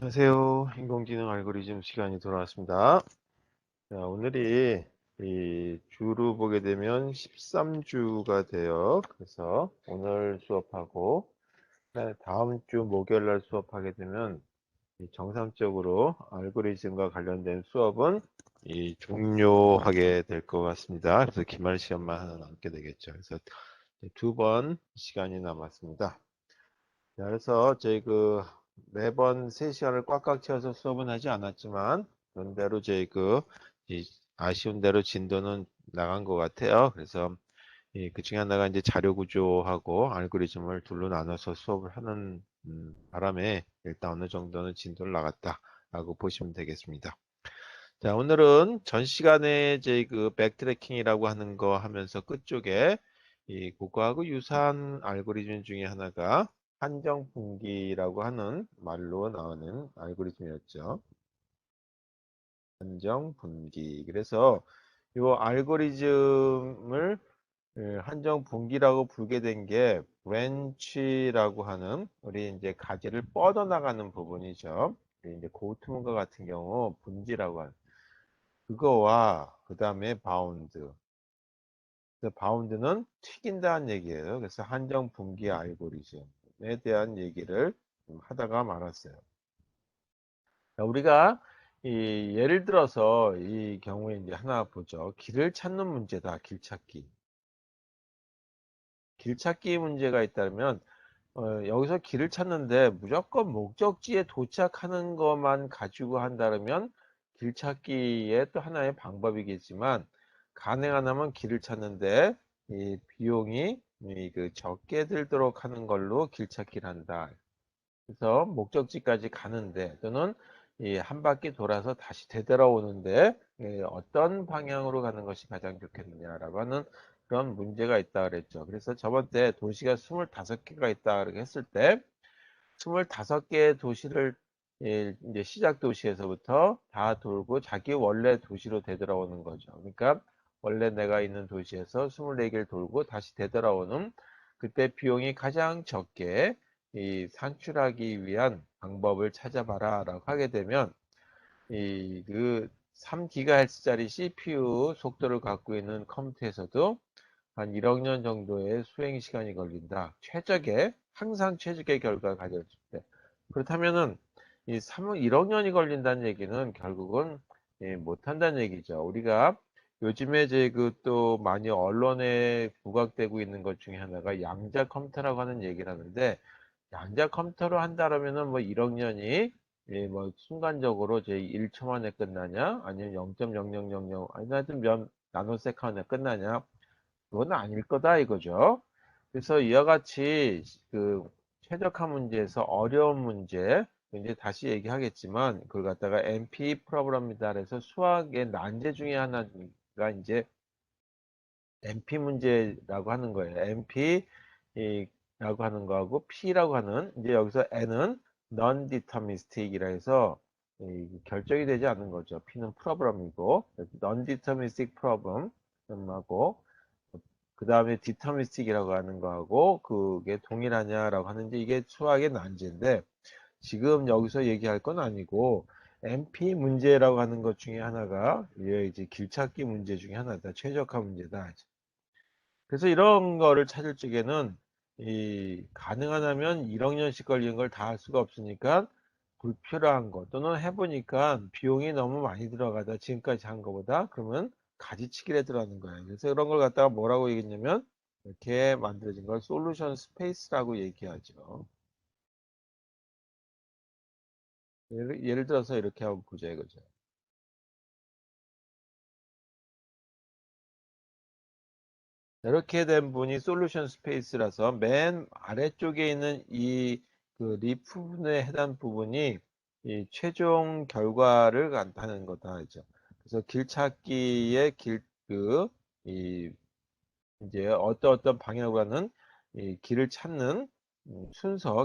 안녕하세요. 인공지능 알고리즘 시간이 돌아왔습니다. 자, 오늘이 이 주로 보게 되면 13주가 돼요. 그래서 오늘 수업하고 그다음에 다음 주 목요일 날 수업하게 되면 이 정상적으로 알고리즘과 관련된 수업은 종료하게 될 것 같습니다. 그래서 기말 시험만 하나 남게 되겠죠. 그래서 두 번 시간이 남았습니다. 자, 그래서 저희 매번 3시간을 꽉꽉 채워서 수업은 하지 않았지만 그런 대로 이 아쉬운 대로 진도는 나간 것 같아요. 그래서 그 중에 하나가 이제 자료 구조하고 알고리즘을 둘로 나눠서 수업을 하는 바람에 일단 어느 정도는 진도를 나갔다라고 보시면 되겠습니다. 자, 오늘은 전 시간에 백트래킹이라고 하는 거 하면서 끝쪽에 그거하고 유사한 알고리즘 중에 하나가 한정분기라고 하는 말로 나오는 알고리즘이었죠. 한정분기. 그래서 이 알고리즘을 한정분기라고 부르게 된 게 브랜치라고 하는 우리 이제 가지를 뻗어나가는 부분이죠. 이제 고트문과 같은 경우 분지라고 하는 그거와 그 다음에 바운드. 그래서 바운드는 튀긴다는 얘기예요. 그래서 한정 분기 알고리즘에 대한 얘기를 좀 하다가 말았어요. 자, 우리가 예를 들어서 이 경우에 이제 하나 보죠. 길을 찾는 문제다. 길 찾기. 길 찾기 문제가 있다면 여기서 길을 찾는데 무조건 목적지에 도착하는 것만 가지고 한다면 길 찾기의 또 하나의 방법이겠지만 가능하다면 길을 찾는데 이 비용이 적게 들도록 하는 걸로 길 찾기를 한다. 그래서 목적지까지 가는데 또는 이 한 바퀴 돌아서 다시 되돌아오는데 어떤 방향으로 가는 것이 가장 좋겠느냐라고 하는 그런 문제가 있다 그랬죠. 그래서 저번 때 도시가 25개가 있다 그렇게 했을 때 25개의 도시를 이제 시작 도시에서부터 다 돌고 자기 원래 도시로 되돌아오는 거죠. 그러니까 원래 내가 있는 도시에서 24개를 돌고 다시 되돌아오는 그때 비용이 가장 적게 산출하기 위한 방법을 찾아봐라 라고 하게 되면 3GHz짜리 CPU 속도를 갖고 있는 컴퓨터에서도 한 1억 년 정도의 수행 시간이 걸린다. 항상 최적의 결과가 가져질 때. 그렇다면은 1억 년이 걸린다는 얘기는 결국은 못한다는 얘기죠. 우리가 요즘에 또 많이 언론에 부각되고 있는 것 중에 하나가 양자 컴퓨터라고 하는 얘기를 하는데 양자 컴퓨터로 한다면은 뭐 1억 년이 뭐 순간적으로 1초 만에 끝나냐 아니면 0.0000 아니 하여튼 몇 나노세컨 만에 끝나냐 그건 아닐 거다 이거죠. 그래서 이와 같이 최적화 문제에서 어려운 문제, 이제 다시 얘기하겠지만 그걸 갖다가 MP 프로그램이다 그래서 수학의 난제 중에 하나가 이제 MP 문제라고 하는 거예요. MP라고 하는 거하고 P라고 하는 이제 여기서 N은 non-deterministic이라 해서 결정이 되지 않는 거죠. P는 프로그램이고 non-deterministic problem하고 그 다음에 디터미스틱이라고 하는 거하고 그게 동일하냐라고 하는데 이게 수학의 난제인데 지금 여기서 얘기할 건 아니고 MP 문제라고 하는 것 중에 하나가 이제 길찾기 문제 중에 하나다. 최적화 문제다. 그래서 이런 거를 찾을 적에는 가능하다면 1억 년씩 걸리는 걸 다 할 수가 없으니까 불필요한 거 또는 해보니까 비용이 너무 많이 들어가다 지금까지 한 거보다 그러면 가지치기를 들어가는 거예요. 그래서 이런 걸 갖다가 뭐라고 얘기했냐면 이렇게 만들어진 걸 솔루션 스페이스라고 얘기하죠. 예를 들어서 이렇게 한번 보자 이거죠. 이렇게 된 분이 솔루션 스페이스라서 맨 아래쪽에 있는 리프 부분에 해당 부분이 이 최종 결과를 나타내는 거다 하죠. 그래서 길찾기의 이, 이제 어떤 방향으로 가는 이 길을 찾는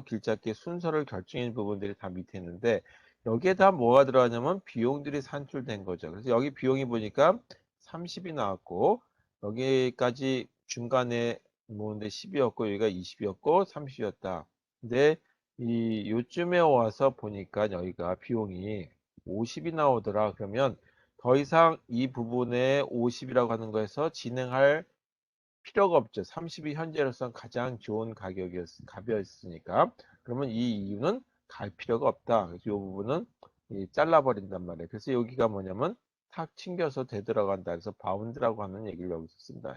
길찾기 순서를 결정하는 부분들이 다 밑에 있는데 여기에 다 뭐가 들어가냐면 비용들이 산출된 거죠. 그래서 여기 비용이 보니까 30이 나왔고 여기까지 중간에 모은데 10이었고 여기가 20이었고 30이었다. 근데 요쯤에 와서 보니까 여기가 비용이 50이 나오더라. 그러면 더 이상 이 부분에 50이라고 하는 거에서 진행할 필요가 없죠. 30이 현재로서는 가장 좋은 값이었으니까. 그러면 이 이유는 갈 필요가 없다. 그래서 이 부분은 잘라버린단 말이에요. 그래서 여기가 뭐냐면 탁 튕겨서 되돌아간다. 그래서 바운드라고 하는 얘기를 여기서 쓴다.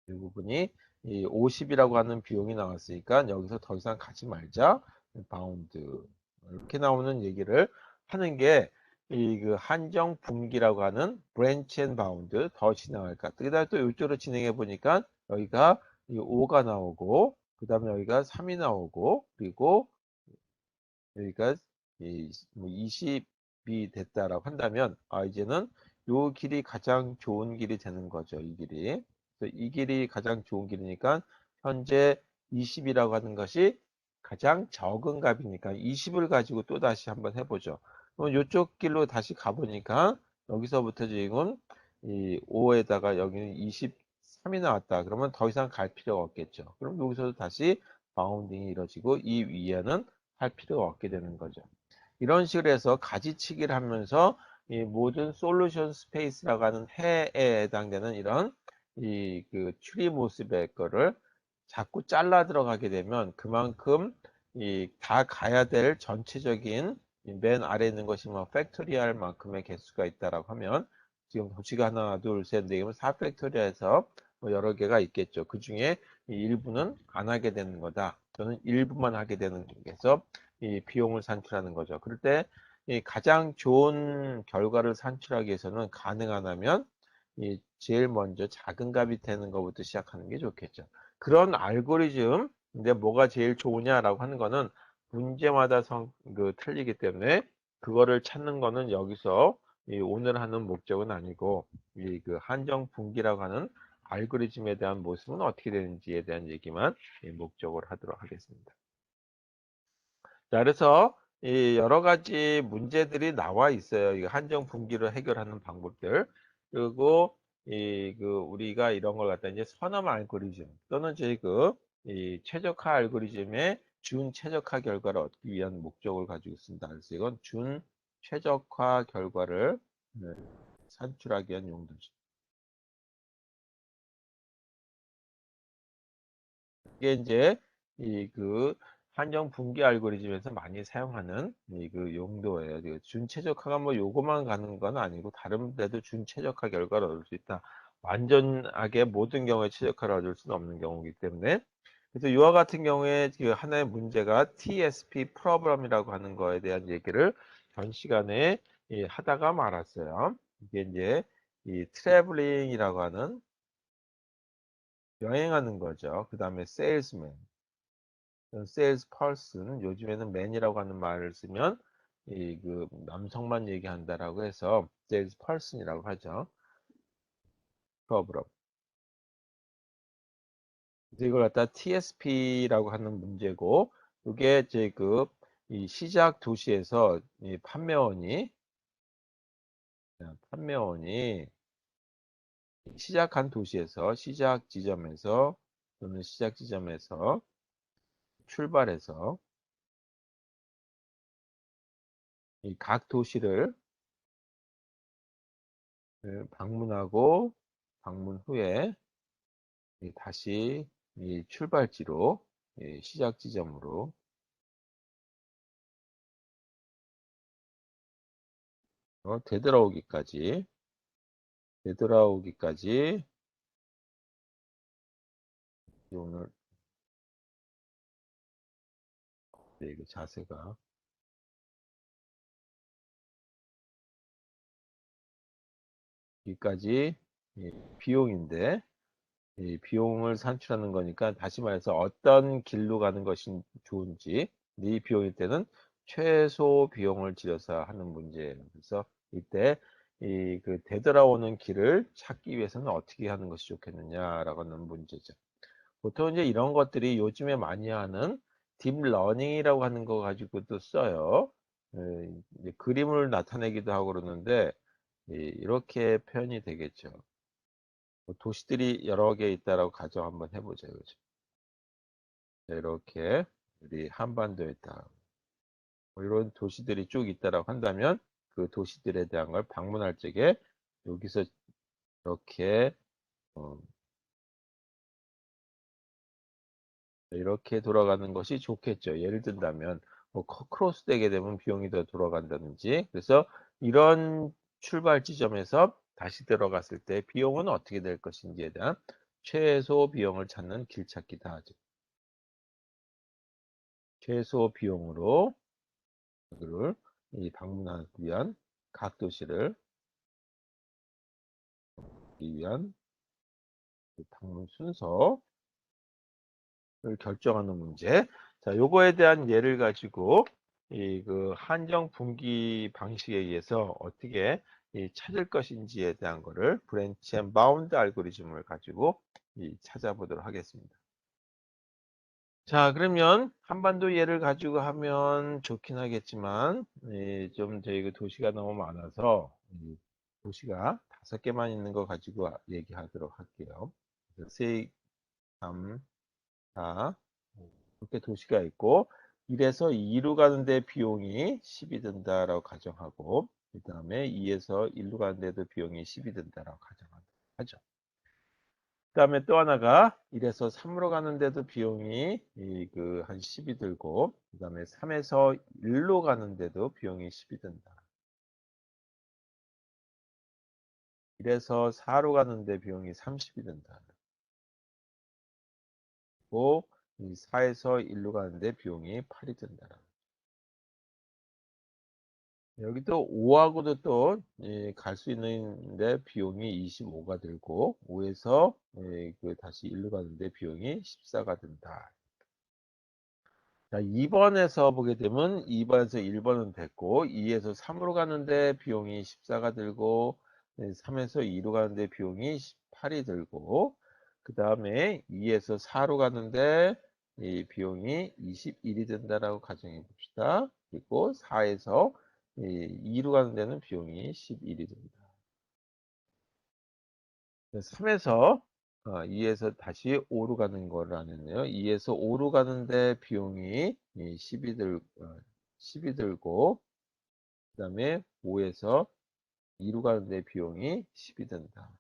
이 부분이 50이라고 하는 비용이 나왔으니까 여기서 더 이상 가지 말자. 바운드. 이렇게 나오는 얘기를 하는 게 그 한정 분기라고 하는 브랜치 앤 바운드 더 진행할까. 그다음에 또 이쪽으로 진행해 보니까 여기가 5가 나오고 그다음에 여기가 3이 나오고 그리고 여기가 20이 됐다라고 한다면 이제는 요 길이 가장 좋은 길이 되는 거죠. 이 길이. 그래서 이 길이 가장 좋은 길이니까 현재 20이라고 하는 것이 가장 적은 값이니까 20을 가지고 또 다시 한번 해보죠. 그럼 이쪽 길로 다시 가보니까 여기서부터 지금 이 5에다가 여기는 23이 나왔다. 그러면 더 이상 갈 필요가 없겠죠. 그럼 여기서도 다시 바운딩이 이루어지고 이 위에는 할 필요가 없게 되는 거죠. 이런 식으로 해서 가지치기를 하면서 이 모든 솔루션 스페이스라고 하는 해에 해당되는 이런 그 추리 모습의 거를 자꾸 잘라 들어가게 되면 그만큼 다 가야 될 전체적인 맨 아래에 있는 것이 뭐 팩토리얼 만큼의 개수가 있다라고 하면 지금 도시가 하나, 둘, 셋, 네 개면 4팩토리얼에서 뭐 여러 개가 있겠죠. 그 중에 일부는 안 하게 되는 거다. 저는 일부만 하게 되는 게서 이 비용을 산출하는 거죠. 그럴 때 이 가장 좋은 결과를 산출하기 위해서는 가능하다면 제일 먼저 작은 값이 되는 것부터 시작하는 게 좋겠죠. 그런 알고리즘, 근데 뭐가 제일 좋으냐라고 하는 거는 문제마다 틀리기 때문에 그거를 찾는 거는 여기서 오늘 하는 목적은 아니고 그 한정 분기라고 하는 알고리즘에 대한 모습은 어떻게 되는지에 대한 얘기만 목적으로 하도록 하겠습니다. 자, 그래서 이 여러 가지 문제들이 나와 있어요. 이 한정 분기를 해결하는 방법들. 그리고 우리가 이런 걸 갖다 이제 선험 알고리즘 또는 이 최적화 알고리즘의 준 최적화 결과를 얻기 위한 목적을 가지고 있습니다. 그래서 이건 준 최적화 결과를 산출하기 위한 용도죠. 이게 이제 한정 분기 알고리즘에서 많이 사용하는 용도예요. 준최적화가 뭐 요거만 가는 건 아니고 다른 데도 준최적화 결과를 얻을 수 있다. 완전하게 모든 경우에 최적화를 얻을 수는 없는 경우이기 때문에 그래서 이와 같은 경우에 하나의 문제가 TSP 프로그램이라고 하는 거에 대한 얘기를 전 시간에 하다가 말았어요. 이게 이제 이 트래블링이라고 하는 여행하는 거죠. 그 다음에 세일즈맨. 세일즈 펄슨 요즘에는 맨이라고 하는 말을 쓰면 남성만 얘기한다라고 해서 세일즈 펄슨이라고 하죠. 프로그램. 이걸 갖다 TSP라고 하는 문제고 이게 이제 이 시작 도시에서 이 판매원이 시작한 도시에서 시작 지점에서 또는 시작 지점에서 출발해서 이 각 도시를 방문하고 방문 후에 다시 이 출발지로 시작 지점으로 되돌아오기까지 오늘 그 자세가 여기까지 비용인데 이 비용을 산출하는 거니까 다시 말해서 어떤 길로 가는 것이 좋은지 이 비용일 때는 최소 비용을 들여서 하는 문제예요. 그래서 이때 되돌아오는 길을 찾기 위해서는 어떻게 하는 것이 좋겠느냐라고 하는 문제죠. 보통 이제 이런 것들이 요즘에 많이 하는 딥러닝이라고 하는 거 가지고도 써요. 이제 그림을 나타내기도 하고 그러는데 이렇게 표현이 되겠죠. 뭐 도시들이 여러 개 있다라고 가정 한번 해보죠. 그죠? 이렇게 우리 한반도에 있다. 뭐 이런 도시들이 쭉 있다라고 한다면 그 도시들에 대한 걸 방문할 적에 여기서 이렇게 어, 이렇게 돌아가는 것이 좋겠죠. 예를 든다면 뭐 크로스 되게 되면 비용이 더 돌아간다든지. 그래서 이런 출발 지점에서 다시 들어갔을 때 비용은 어떻게 될 것인지에 대한 최소 비용을 찾는 길찾기다 하죠. 최소 비용으로 그를 이 방문하기 위한 각 도시를 하기 위한 그 방문 순서를 결정하는 문제. 자, 요거에 대한 예를 가지고 이 그 한정 분기 방식에 의해서 어떻게 이 찾을 것인지에 대한 거를 브랜치 앤 바운드 알고리즘을 가지고 이 찾아보도록 하겠습니다. 자, 그러면 한반도 예를 가지고 하면 좋긴 하겠지만 좀 저희가 도시가 너무 많아서 이 도시가 5개만 있는 거 가지고 얘기하도록 할게요. 세, 3, 4, 이렇게 도시가 있고 1에서 2로 가는데 비용이 10이 든다라고 가정하고 그 다음에 2에서 1로 가는데도 비용이 10이 든다라고 가정하죠. 그 다음에 또 하나가 1에서 3으로 가는데도 비용이 한 10이 들고 그 다음에 3에서 1로 가는데도 비용이 10이 든다. 1에서 4로 가는데 비용이 30이 든다. 그리고 4에서 1로 가는데 비용이 8이 든다. 여기도 5하고도 또 갈 수 있는데 비용이 25가 들고 5에서 다시 1로 가는데 비용이 14가 든다. 자, 2번에서 보게 되면 2번에서 1번은 됐고 2에서 3으로 가는데 비용이 14가 들고 3에서 2로 가는데 비용이 18이 들고 그 다음에 2에서 4로 가는데 이 비용이 21이 든다라고 가정해 봅시다. 그리고 4에서 2로 가는 데는 비용이 11이 듭니다. 3에서 2에서 다시 5로 가는 거를 안 했네요. 2에서 5로 가는데 비용이 10이 들고 그 다음에 5에서 2로 가는데 비용이 10이 든다.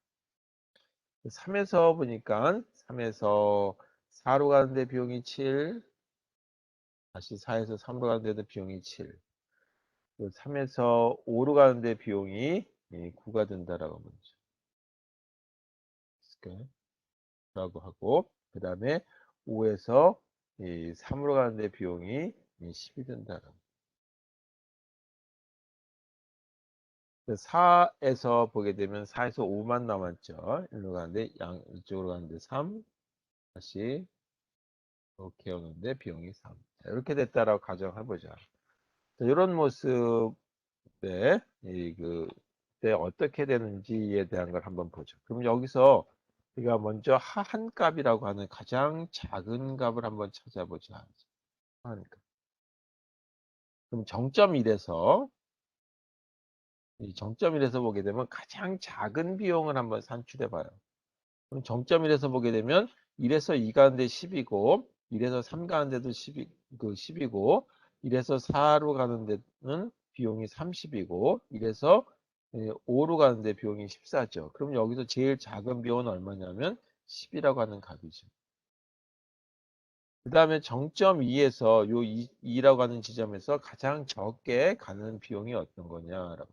3에서 보니까 3에서 4로 가는데 비용이 7, 다시 4에서 3로 가는데도 비용이 7, 3에서 5로 가는데 비용이 9가 든다라고 먼저 라고 하고 그 다음에 5에서 3으로 가는데 비용이 10이 든다라고. 4에서 보게 되면 4에서 5만 남았죠. 일로 가는데 이쪽으로 가는데 3 다시 이렇게 오는데 비용이 3. 자, 이렇게 됐다라고 가정해보자. 이런 모습에 때 어떻게 되는지에 대한 걸 한번 보죠. 그럼 여기서 우리가 먼저 하한 값이라고 하는 가장 작은 값을 한번 찾아보자. 하한 값. 그럼 정점 1에서 이 정점 1에서 보게 되면 가장 작은 비용을 한번 산출해 봐요. 그럼 정점 1에서 보게 되면 1에서 2 가는데 10이고 1에서 3 가는데도 10이고 1에서 4로 가는 데는 비용이 30이고 1에서 5로 가는데 비용이 14죠. 그럼 여기서 제일 작은 비용은 얼마냐면 10이라고 하는 값이죠. 그 다음에 정점 2에서 요 2라고 하는 지점에서 가장 적게 가는 비용이 어떤 거냐라고.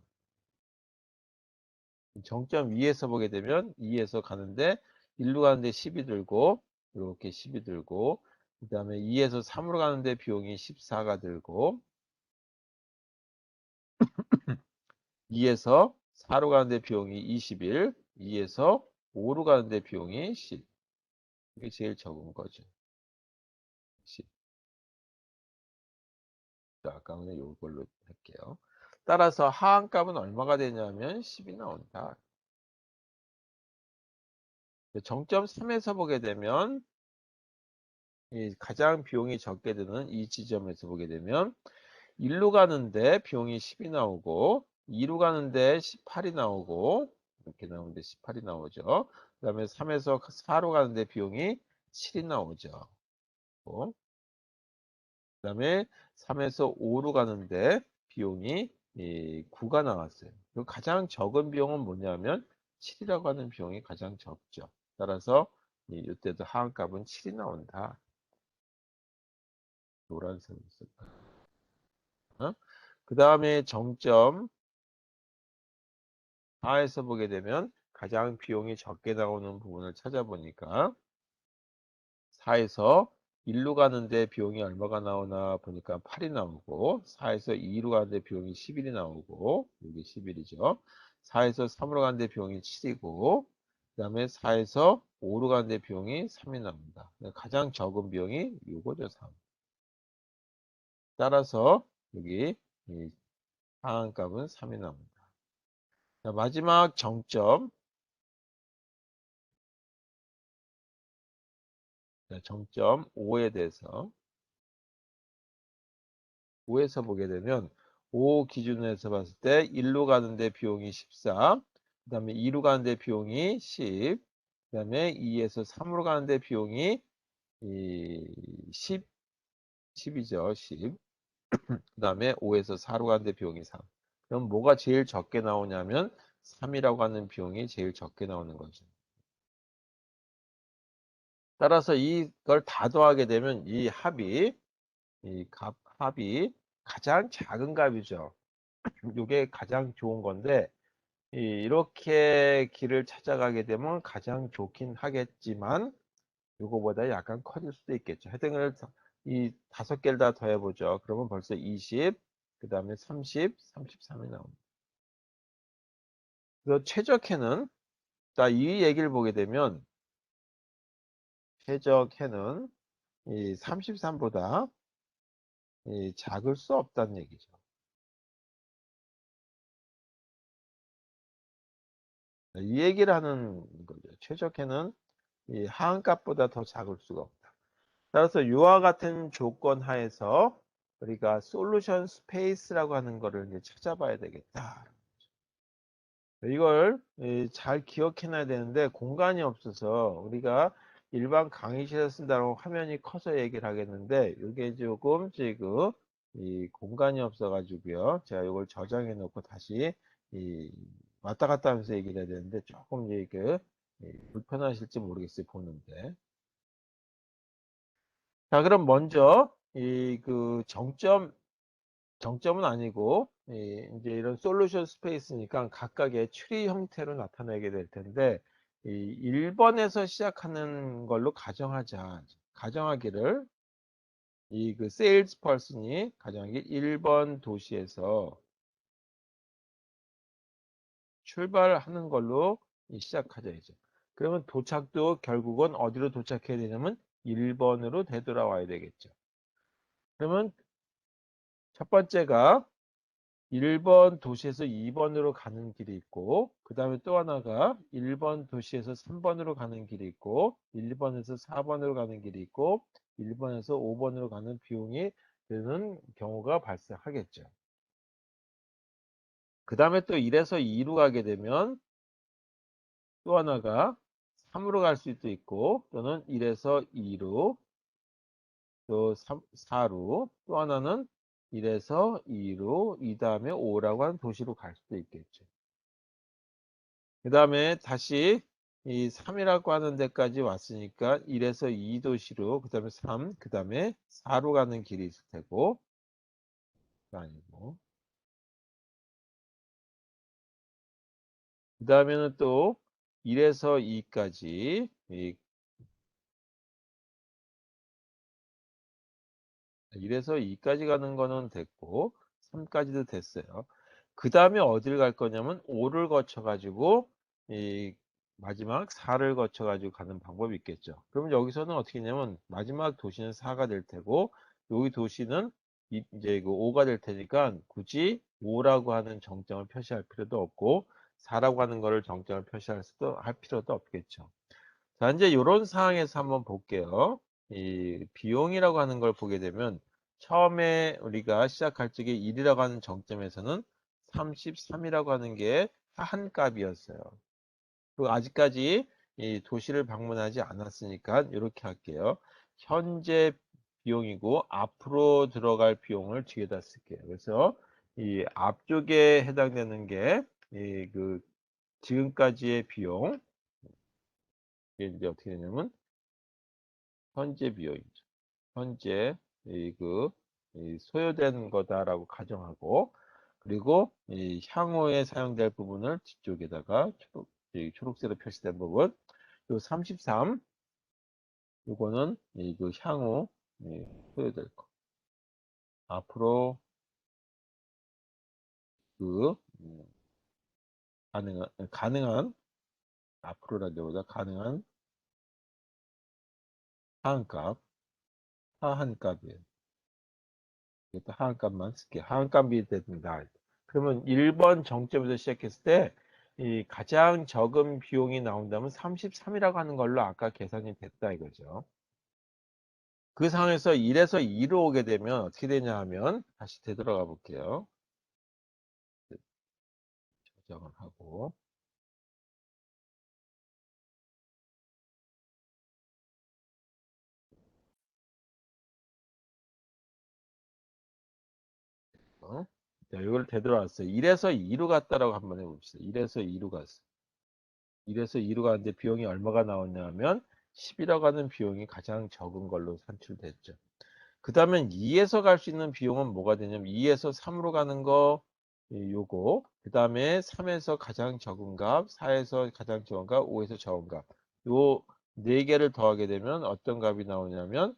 정점 2에서 보게 되면 2에서 가는데 1로 가는데 10이 들고 이렇게 10이 들고 그 다음에 2에서 3으로 가는데 비용이 14가 들고 2에서 4로 가는데 비용이 21, 2에서 5로 가는데 비용이 10. 이게 제일 적은 거죠. 10. 아까는 이걸로 할게요. 따라서 하한값은 얼마가 되냐면 10이 나온다. 정점 3에서 보게 되면 가장 비용이 적게 드는 이 지점에서 보게 되면 1로 가는데 비용이 10이 나오고 2로 가는데 18이 나오고 이렇게 나오는데 18이 나오죠. 그 다음에 3에서 4로 가는데 비용이 7이 나오죠. 다음에 3에서 5로 가는데 비용이 9가 나왔어요. 그리고 가장 적은 비용은 뭐냐면 7이라고 하는 비용이 가장 적죠. 따라서 이때도 하한값은 7이 나온다. 노란색으로 쓸까? 그 다음에 정점 4에서 보게 되면 가장 비용이 적게 나오는 부분을 찾아보니까 4에서 1로 가는데 비용이 얼마가 나오나 보니까 8이 나오고 4에서 2로 가는데 비용이 11이 나오고 여기 11이죠. 4에서 3으로 가는데 비용이 7이고 그 다음에 4에서 5로 가는데 비용이 3이 나옵니다. 가장 적은 비용이 요거죠. 3. 따라서 여기 이 상한값은 3이 나옵니다. 자, 마지막 정점. 자, 정점 5에 대해서 5에서 보게 되면 5 기준에서 봤을 때 1로 가는데 비용이 14, 그 다음에 2로 가는데 비용이 10, 그 다음에 2에서 3으로 가는데 비용이 10, 10이죠. 10. 그 다음에 5에서 4로 가는데 비용이 3. 그럼 뭐가 제일 적게 나오냐면 3이라고 하는 비용이 제일 적게 나오는 거죠. 따라서 이걸 다 더하게 되면 이 합이 합이 가장 작은 값이죠. 이게 가장 좋은 건데 이렇게 길을 찾아가게 되면 가장 좋긴 하겠지만 이거보다 약간 커질 수도 있겠죠. 헤딩을 이 5개를 다 더해보죠. 그러면 벌써 20, 그 다음에 30, 33이 나옵니다. 그래서 최적해는 자, 이 얘기를 보게 되면 최적해는 이 33보다 작을 수 없다는 얘기죠. 이 얘기를 하는 거죠. 최적해는 이 하한값보다 더 작을 수가 없다. 따라서 이와 같은 조건 하에서 우리가 솔루션 스페이스라고 하는 거를 이제 찾아봐야 되겠다. 이걸 잘 기억해놔야 되는데 공간이 없어서 우리가 일반 강의실에서 쓴다고 화면이 커서 얘기를 하겠는데 이게 조금 지금 이 공간이 없어 가지고요. 제가 이걸 저장해 놓고 다시 이 왔다 갔다 하면서 얘기를 해야 되는데 조금 이게 불편하실지 모르겠어요. 보는데. 자, 그럼 먼저 이 그 정점은 아니고 이제 이런 솔루션 스페이스니까 각각의 트리 형태로 나타내게 될 텐데 이 1번에서 시작하는 걸로 가정하자. 가정하기를 이 그 세일즈 펄슨이 가정하기 1번 도시에서 출발하는 걸로 시작하자 이제. 그러면 도착도 결국은 어디로 도착해야 되냐면 1번으로 되돌아와야 되겠죠. 그러면 첫 번째가 1번 도시에서 2번으로 가는 길이 있고 그 다음에 또 하나가 1번 도시에서 3번으로 가는 길이 있고 1번에서 4번으로 가는 길이 있고 1번에서 5번으로 가는 비용이 되는 경우가 발생하겠죠. 그 다음에 또 1에서 2로 가게 되면 또 하나가 3으로 갈 수도 있고 또는 1에서 2로 또 4로 또 하나는 1에서 2로 이 다음에 5라고 하는 도시로 갈 수도 있겠죠. 그 다음에 다시 이 3이라고 하는 데까지 왔으니까 1에서 2도시로 그 다음에 3, 그 다음에 4로 가는 길이 있을 테고 아니고 그 다음에는 또 1에서 2까지 1에서 2까지 가는 거는 됐고 3까지도 됐어요. 그 다음에 어디를 갈 거냐면 5를 거쳐 가지고 이 마지막 4를 거쳐 가지고 가는 방법이 있겠죠. 그러면 여기서는 어떻게 했냐면 마지막 도시는 4가 될 테고 여기 도시는 이제 그 5가 될 테니까 굳이 5라고 하는 정점을 표시할 필요도 없고 4라고 하는 거를 정점을 표시할 수도 할 필요도 없겠죠. 자, 이제 이런 상황에서 한번 볼게요. 이 비용이라고 하는 걸 보게 되면 처음에 우리가 시작할 적에 1이라고 하는 정점에서는 33이라고 하는 게 한 값이었어요. 그리고 아직까지 이 도시를 방문하지 않았으니까 이렇게 할게요. 현재 비용이고 앞으로 들어갈 비용을 뒤에다 쓸게요. 그래서 이 앞쪽에 해당되는 게 그 지금까지의 비용, 이게 이제 어떻게 되냐면 현재 비용이죠. 현재 이 소요된 거다라고 가정하고, 그리고 이 향후에 사용될 부분을 뒤쪽에다가 초록색으로 표시된 부분, 요 33, 요거는 그 향후 소요될 거. 앞으로 그 가능한 앞으로라기보다 가능한 하한값, 하한값이에요. 이것도 하한값만 쓸게요. 하한값이 됩니다. 그러면 1번 정점에서 시작했을 때 이 가장 적은 비용이 나온다면 33이라고 하는 걸로 아까 계산이 됐다 이거죠. 그 상황에서 1에서 2로 오게 되면 어떻게 되냐 하면 다시 되돌아가 볼게요. 저장을 하고 자, 이걸 되돌아왔어요. 1에서 2로 갔다라고 한번 해봅시다. 1에서 2로 갔어. 1에서 2로 가는데 비용이 얼마가 나왔냐면 10이라고 하는 비용이 가장 적은 걸로 산출됐죠. 그 다음에 2에서 갈 수 있는 비용은 뭐가 되냐면 2에서 3으로 가는 거 요거, 그 다음에 3에서 가장 적은 값, 4에서 가장 적은 값, 5에서 적은 값, 요 네 개를 더하게 되면 어떤 값이 나오냐면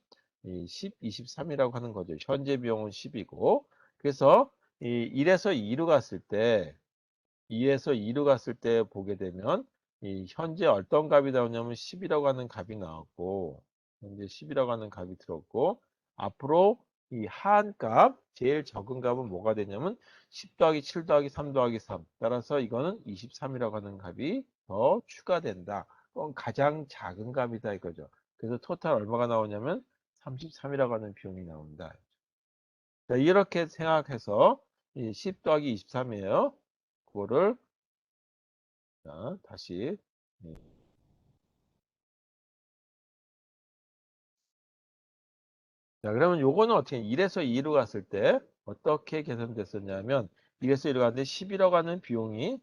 10, 23이라고 하는 거죠. 현재 비용은 10이고, 그래서 이 1에서 2로 갔을 때 2에서 2로 갔을 때 보게 되면 이 현재 어떤 값이 나오냐면 10이라고 하는 값이 나왔고, 현재 10이라고 하는 값이 들었고, 앞으로 이 하한 값, 제일 적은 값은 뭐가 되냐면 10 더하기 7 더하기 3 더하기 3. 따라서 이거는 23이라고 하는 값이 더 추가된다. 그건 가장 작은 값이다 이거죠. 그래서 토탈 얼마가 나오냐면 33이라고 하는 비용이 나온다. 자, 이렇게 생각해서 이 10 더하기 23이에요. 그거를 자, 다시. 네. 자, 그러면 요거는 어떻게 1에서 2로 갔을 때 어떻게 계산됐었냐면 1에서 2로 갔는데 10이라고 하는 비용이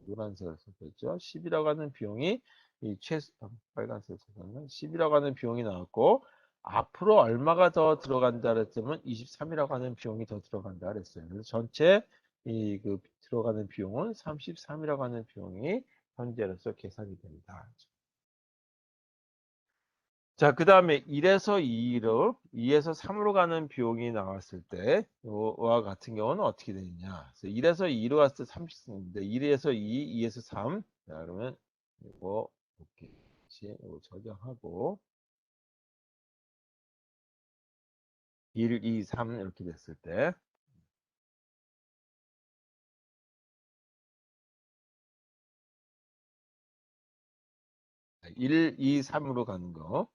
노란색을 썼죠. 10이라고 하는 비용이 이 빨간색을 썼면 10이라고 하는 비용이 나왔고 앞으로 얼마가 더 들어간다 그랬으면 23이라고 하는 비용이 더 들어간다 그랬어요. 그래서 전체 들어가는 비용은 33이라고 하는 비용이 현재로서 계산이 됩니다. 자, 그 다음에 1에서 2로, 2에서 3으로 가는 비용이 나왔을 때, 와 같은 경우는 어떻게 되느냐. 그래서 1에서 2로 갔을 때 30인데, 1에서 2, 2에서 3. 자, 그러면 이거, 이렇게, 이거 저장하고, 1, 2, 3 이렇게 됐을 때, 1, 2, 3으로 가는 거.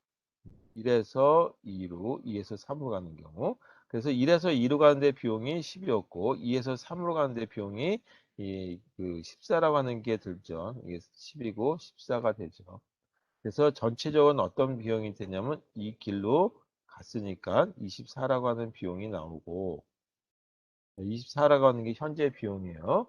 1에서 2로, 2에서 3으로 가는 경우. 그래서 1에서 2로 가는데 비용이 10이었고, 2에서 3으로 가는데 비용이 14라고 하는 게 들죠. 이게 10이고 14가 되죠. 그래서 전체적으로 어떤 비용이 되냐면 이 길로 갔으니까 24라고 하는 비용이 나오고, 24라고 하는 게 현재 비용이에요.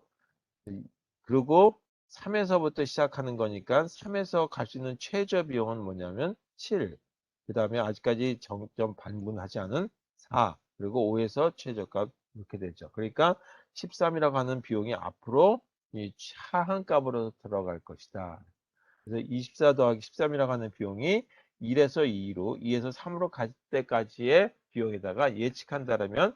그리고 3에서부터 시작하는 거니까 3에서 갈 수 있는 최저 비용은 뭐냐면 7. 그 다음에 아직까지 정점 반분하지 않은 4. 그리고 5에서 최저값 이렇게 되죠. 그러니까 13이라고 하는 비용이 앞으로 이 하한값으로 들어갈 것이다. 그래서 24 더하기 13이라고 하는 비용이 1에서 2로, 2에서 3으로 갈 때까지의 비용에다가 예측한다면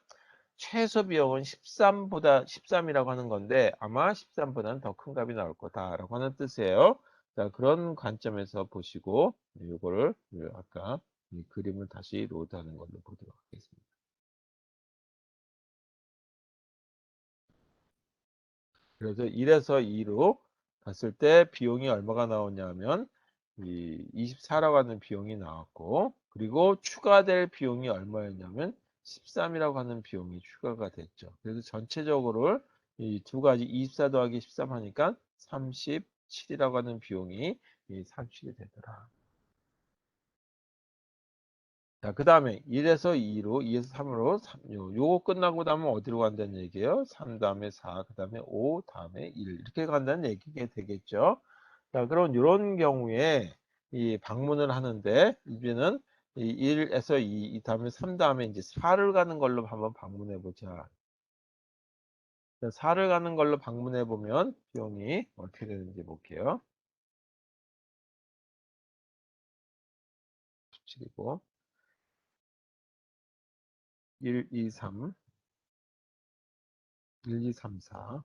최소 비용은 13이라고 하는 건데 아마 13보다는 더 큰 값이 나올 거다라고 하는 뜻이에요. 자, 그런 관점에서 보시고 이거를 아까 이 그림을 다시 로드하는 걸로 보도록 하겠습니다. 그래서 1에서 2로 갔을 때 비용이 얼마가 나오냐면 이 24라고 하는 비용이 나왔고 그리고 추가될 비용이 얼마였냐면 13이라고 하는 비용이 추가가 됐죠. 그래서 전체적으로 이 두 가지 24 더하기 13 하니까 37이라고 하는 비용이 산출이 되더라. 자, 그 다음에 1에서 2로, 2에서 3으로, 3, 요거 끝나고 나면 어디로 간다는 얘기예요? 3 다음에 4, 그 다음에 5, 다음에 1. 이렇게 간다는 얘기가 되겠죠. 자, 그럼 이런 경우에 이 방문을 하는데, 이제는 이 1에서 2, 이 다음에 3 다음에 이제 4를 가는 걸로 한번 방문해 보자. 4를 가는 걸로 방문해 보면 비용이 어떻게 되는지 볼게요. 7이고, 1, 2, 3, 1, 2, 3, 4.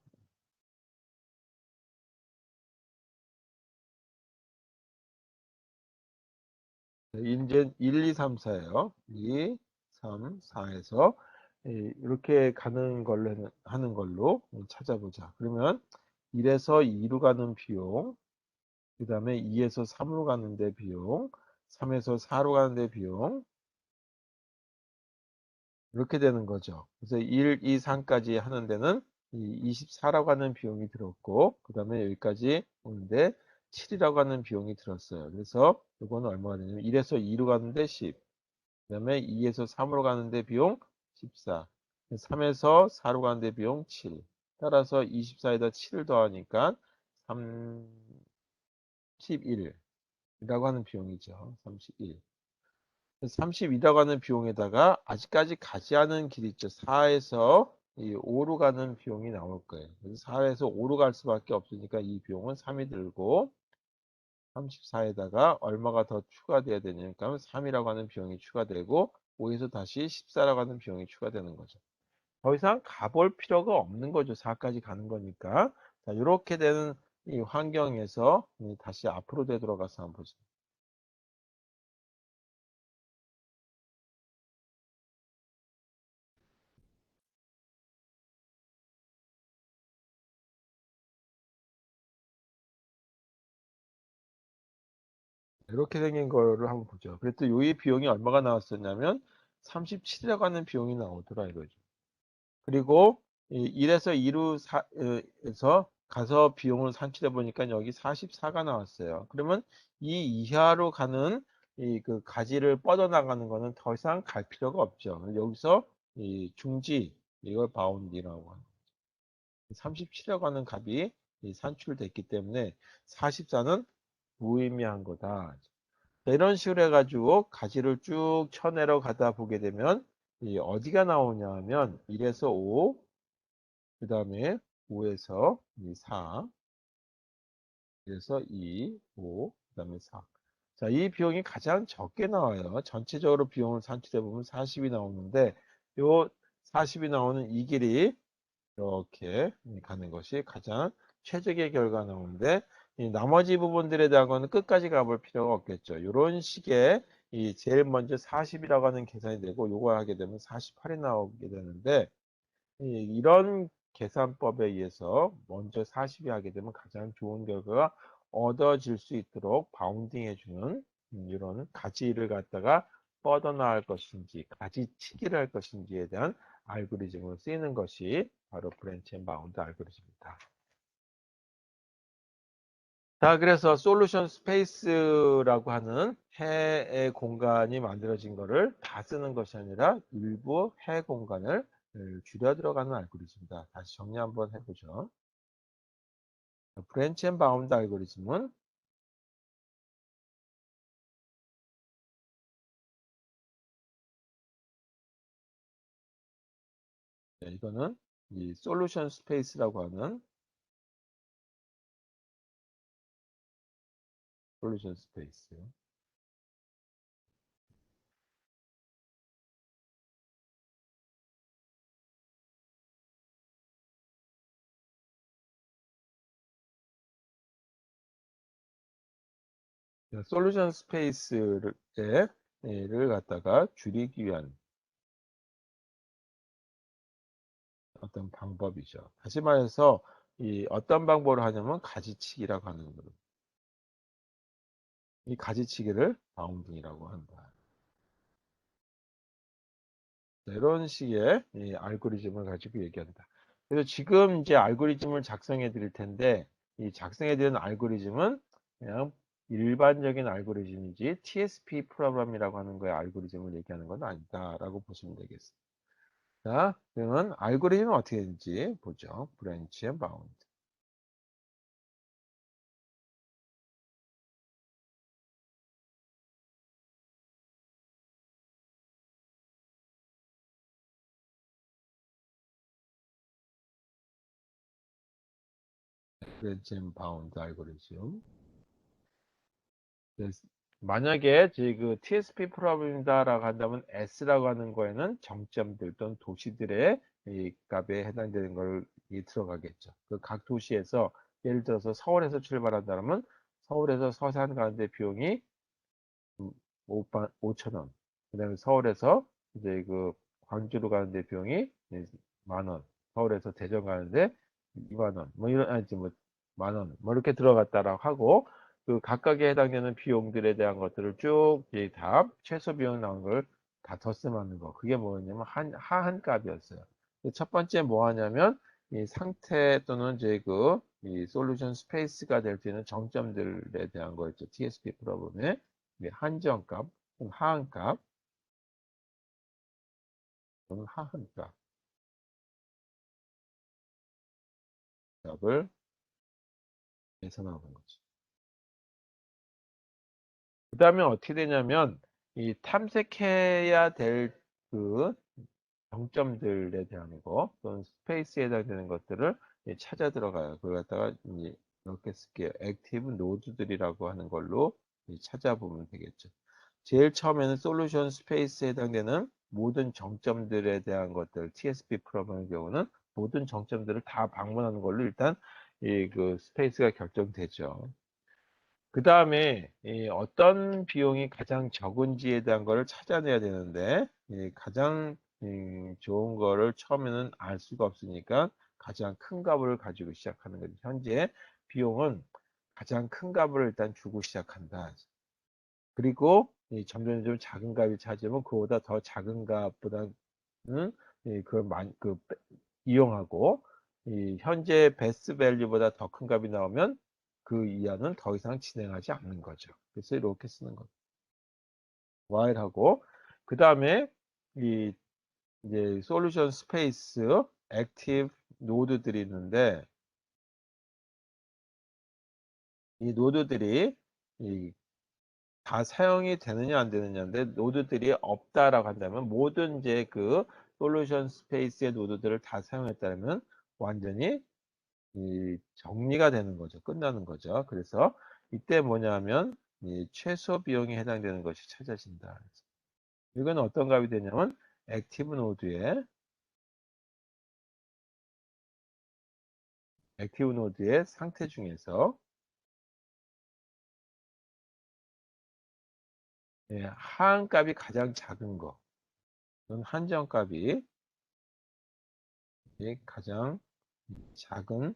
이제 1, 2, 3, 4예요. 2, 3, 4에서 이렇게 가는 걸로 하는 걸로 찾아보자. 그러면 1에서 2로 가는 비용, 그 다음에 2에서 3으로 가는데 비용, 3에서 4로 가는데 비용, 이렇게 되는 거죠. 그래서 1, 2, 3까지 하는 데는 이 24라고 하는 비용이 들었고, 그 다음에 여기까지 오는데 7이라고 하는 비용이 들었어요. 그래서 이거는 얼마가 되냐면 1에서 2로 가는데 10, 그 다음에 2에서 3으로 가는데 비용 14, 3에서 4로 가는데 비용 7. 따라서 24에다 7을 더하니까 31이라고 하는 비용이죠. 31. 32라고 하는 비용에다가 아직까지 가지 않은 길 있죠. 4에서 이 5로 가는 비용이 나올 거예요. 그래서 4에서 5로 갈 수밖에 없으니까 이 비용은 3이 들고 34에다가 얼마가 더 추가돼야 되냐니까 3이라고 하는 비용이 추가되고 5에서 다시 14라고 하는 비용이 추가되는 거죠. 더 이상 가볼 필요가 없는 거죠. 4까지 가는 거니까. 자, 이렇게 되는 이 환경에서 다시 앞으로 되돌아가서 한번 보죠. 이렇게 생긴 거를 한번 보죠. 그랬더니 이 비용이 얼마가 나왔었냐면 37이라고 하는 비용이 나오더라 이거죠. 그리고 1에서 2로 에서 가서 비용을 산출해 보니까 여기 44가 나왔어요. 그러면 이 이하로 가는 이 그 가지를 뻗어나가는 거는 더 이상 갈 필요가 없죠. 여기서 이 중지 이걸 바운디라고 하는 37이라고 하는 값이 산출됐기 때문에 44는 무의미한 거다. 이런 식으로 해가지고 가지를 쭉 쳐내려 가다 보게 되면 이 어디가 나오냐 하면 1에서 5, 그 다음에 5에서 4, 1에서 2, 5, 그 다음에 4. 자, 이 비용이 가장 적게 나와요. 전체적으로 비용을 산출해 보면 40이 나오는데 요 40이 나오는 이 길이 이렇게 가는 것이 가장 최적의 결과 나오는데 이 나머지 부분들에 대한 거는 끝까지 가볼 필요가 없겠죠. 이런 식의 이 제일 먼저 40이라고 하는 계산이 되고 요걸 하게 되면 48이 나오게 되는데 이런 계산법에 의해서 먼저 40이 하게 되면 가장 좋은 결과가 얻어질 수 있도록 바운딩 해주는 이런 가지를 갖다가 뻗어나갈 것인지 가지치기를 할 것인지에 대한 알고리즘으로 쓰이는 것이 바로 브랜치 앤 바운드 알고리즘입니다. 자, 그래서 솔루션 스페이스라고 하는 해의 공간이 만들어진 거를 다 쓰는 것이 아니라 일부 해 공간을 줄여 들어가는 알고리즘이다. 다시 정리 한번 해보죠. 브랜치 앤 바운드 알고리즘은 이거는 이 솔루션 스페이스라고 하는 솔루션 스페이스. 솔루션 스페이스를 를 갖다가 줄이기 위한 어떤 방법이죠. 다시 말해서 이 어떤 방법을 하냐면 가지치기라고 하는 거예요. 이 가지치기를 바운딩이라고 한다. 이런 식의 이 알고리즘을 가지고 얘기한다. 그래서 지금 이제 알고리즘을 작성해 드릴 텐데 이 작성해 드리는 알고리즘은 그냥 일반적인 알고리즘이지 TSP 프로그램이라고 하는 거의 알고리즘을 얘기하는 건 아니다라고 보시면 되겠습니다. 자, 그러면 알고리즘은 어떻게 되는지 보죠. 브랜치 앤 바운드. 브랜치 앤 바운드 알고리즘. 네, 만약에 그 TSP 프로그램이다라고 한다면 S라고 하는 거에는 정점들 또는 도시들의 이 값에 해당되는 걸 들어가겠죠. 그 각 도시에서 예를 들어서 서울에서 출발한다면 서울에서 서산 가는데 비용이 5천 원. 그다음에 서울에서 이제 그 광주로 가는데 비용이 10,000원. 서울에서 대전 가는데 2만 원. 뭐 이런 아니지 뭐 만 원. 뭐 이렇게 들어갔다라고 하고 그 각각에 해당되는 비용들에 대한 것들을 쭉 다 최소 비용 나온 걸 다 덧셈하는 거. 그게 뭐냐면 하한 값이었어요. 첫 번째 뭐 하냐면 이 상태 또는 이제 이 솔루션 스페이스가 될 수 있는 정점들에 대한 거였죠. TSP 프로그램의 한정값, 하한값, 또는 하한값 값을 계산하는 거죠. 그 다음에 어떻게 되냐면 이 탐색해야 될 그 정점들에 대한 거 또는 스페이스에 해당되는 것들을 찾아 들어가요. 그걸 갖다가 이제 이렇게 쓸게요. 액티브 노드들이라고 하는 걸로 찾아보면 되겠죠. 제일 처음에는 솔루션 스페이스에 해당되는 모든 정점들에 대한 것들, TSP 프로그램의 경우는 모든 정점들을 다 방문하는 걸로 일단 그 스페이스가 결정되죠. 그 다음에 어떤 비용이 가장 적은지에 대한 거를 찾아내야 되는데 가장 좋은 거를 처음에는 알 수가 없으니까 가장 큰 값을 가지고 시작하는 거죠. 현재 비용은 가장 큰 값을 일단 주고 시작한다. 그리고 점점 작은 값이 찾으면 그보다 더 작은 값보다는 이용하고 현재 베스트 밸류보다 더 큰 값이 나오면 그 이하는 더 이상 진행하지 않는 거죠. 그래서 이렇게 쓰는 거죠. while하고 그 다음에 이 이제 솔루션 스페이스 액티브 노드들이 있는데 이 노드들이 다 사용이 되느냐 안 되느냐인데 노드들이 없다라고 한다면 모든 이제 그 솔루션 스페이스의 노드들을 다 사용했다면 완전히 정리가 되는 거죠. 끝나는 거죠. 그래서 이때 뭐냐면 이 최소 비용에 해당되는 것이 찾아진다. 이건 어떤 값이 되냐면 액티브 노드의 상태 중에서 하한 값이 가장 작은 거, 한정 값이 가장 작은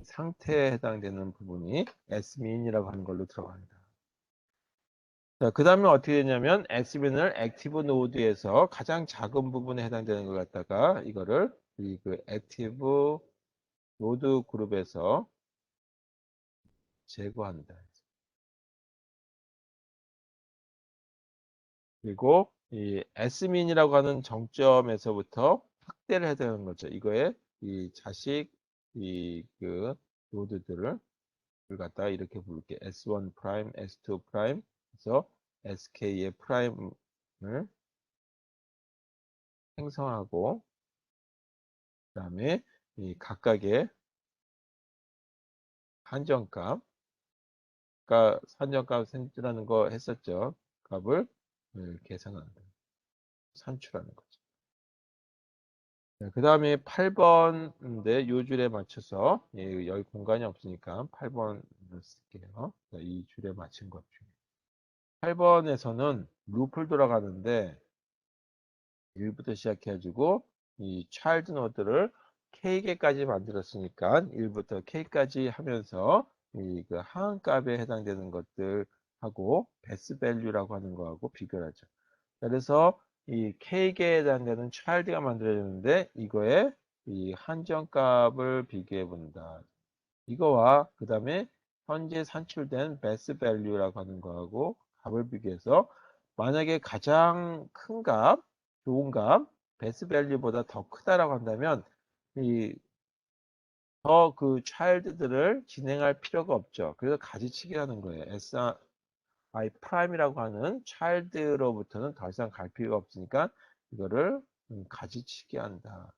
상태에 해당되는 부분이 S민이라고 하는 걸로 들어갑니다. 자, 그 다음에 어떻게 되냐면 S민을 액티브 노드에서 가장 작은 부분에 해당되는 걸 갖다가 이거를 그 액티브 노드 그룹에서 제거한다. 그리고 이 S민이라고 하는 정점에서부터 확대를 해야 되는 거죠. 이거에 이 자식 그 노드들을 갖다가 이렇게 부를게. S1 프라임, S2 프라임, 그래서 SK의 프라임을 생성하고 그다음에 이 각각의 한정값, 아까 한정값 생성하는 거 했었죠. 값을 계산한다. 산출하는 거죠. 그 다음에 8번인데 요 줄에 맞춰서 여기 공간이 없으니까 8번을 쓸게요. 이 줄에 맞춘 것 중에 8번에서는 루프를 돌아가는데 1부터 시작해가지고 이 차일드 노드를 K개까지 만들었으니까 1부터 K까지 하면서 그 하한값에 해당되는 것들하고 베스 밸류라고 하는 거하고 비교를 하죠. 그래서 이 K개에 해당되는 차일드가 만들어졌는데 이거에 이 한정값을 비교해 본다. 이거와 그 다음에 현재 산출된 베스트 밸류라고 하는 거하고 값을 비교해서 만약에 가장 큰 값, 좋은 값, 베스트 밸류보다 더 크다라고 한다면 이 더 그 차일드들을 진행할 필요가 없죠. 그래서 가지치기라는 거예요. SI 프라임이라고 하는 차일드로부터는 더 이상 갈 필요가 없으니까 이거를 가지치기 한다.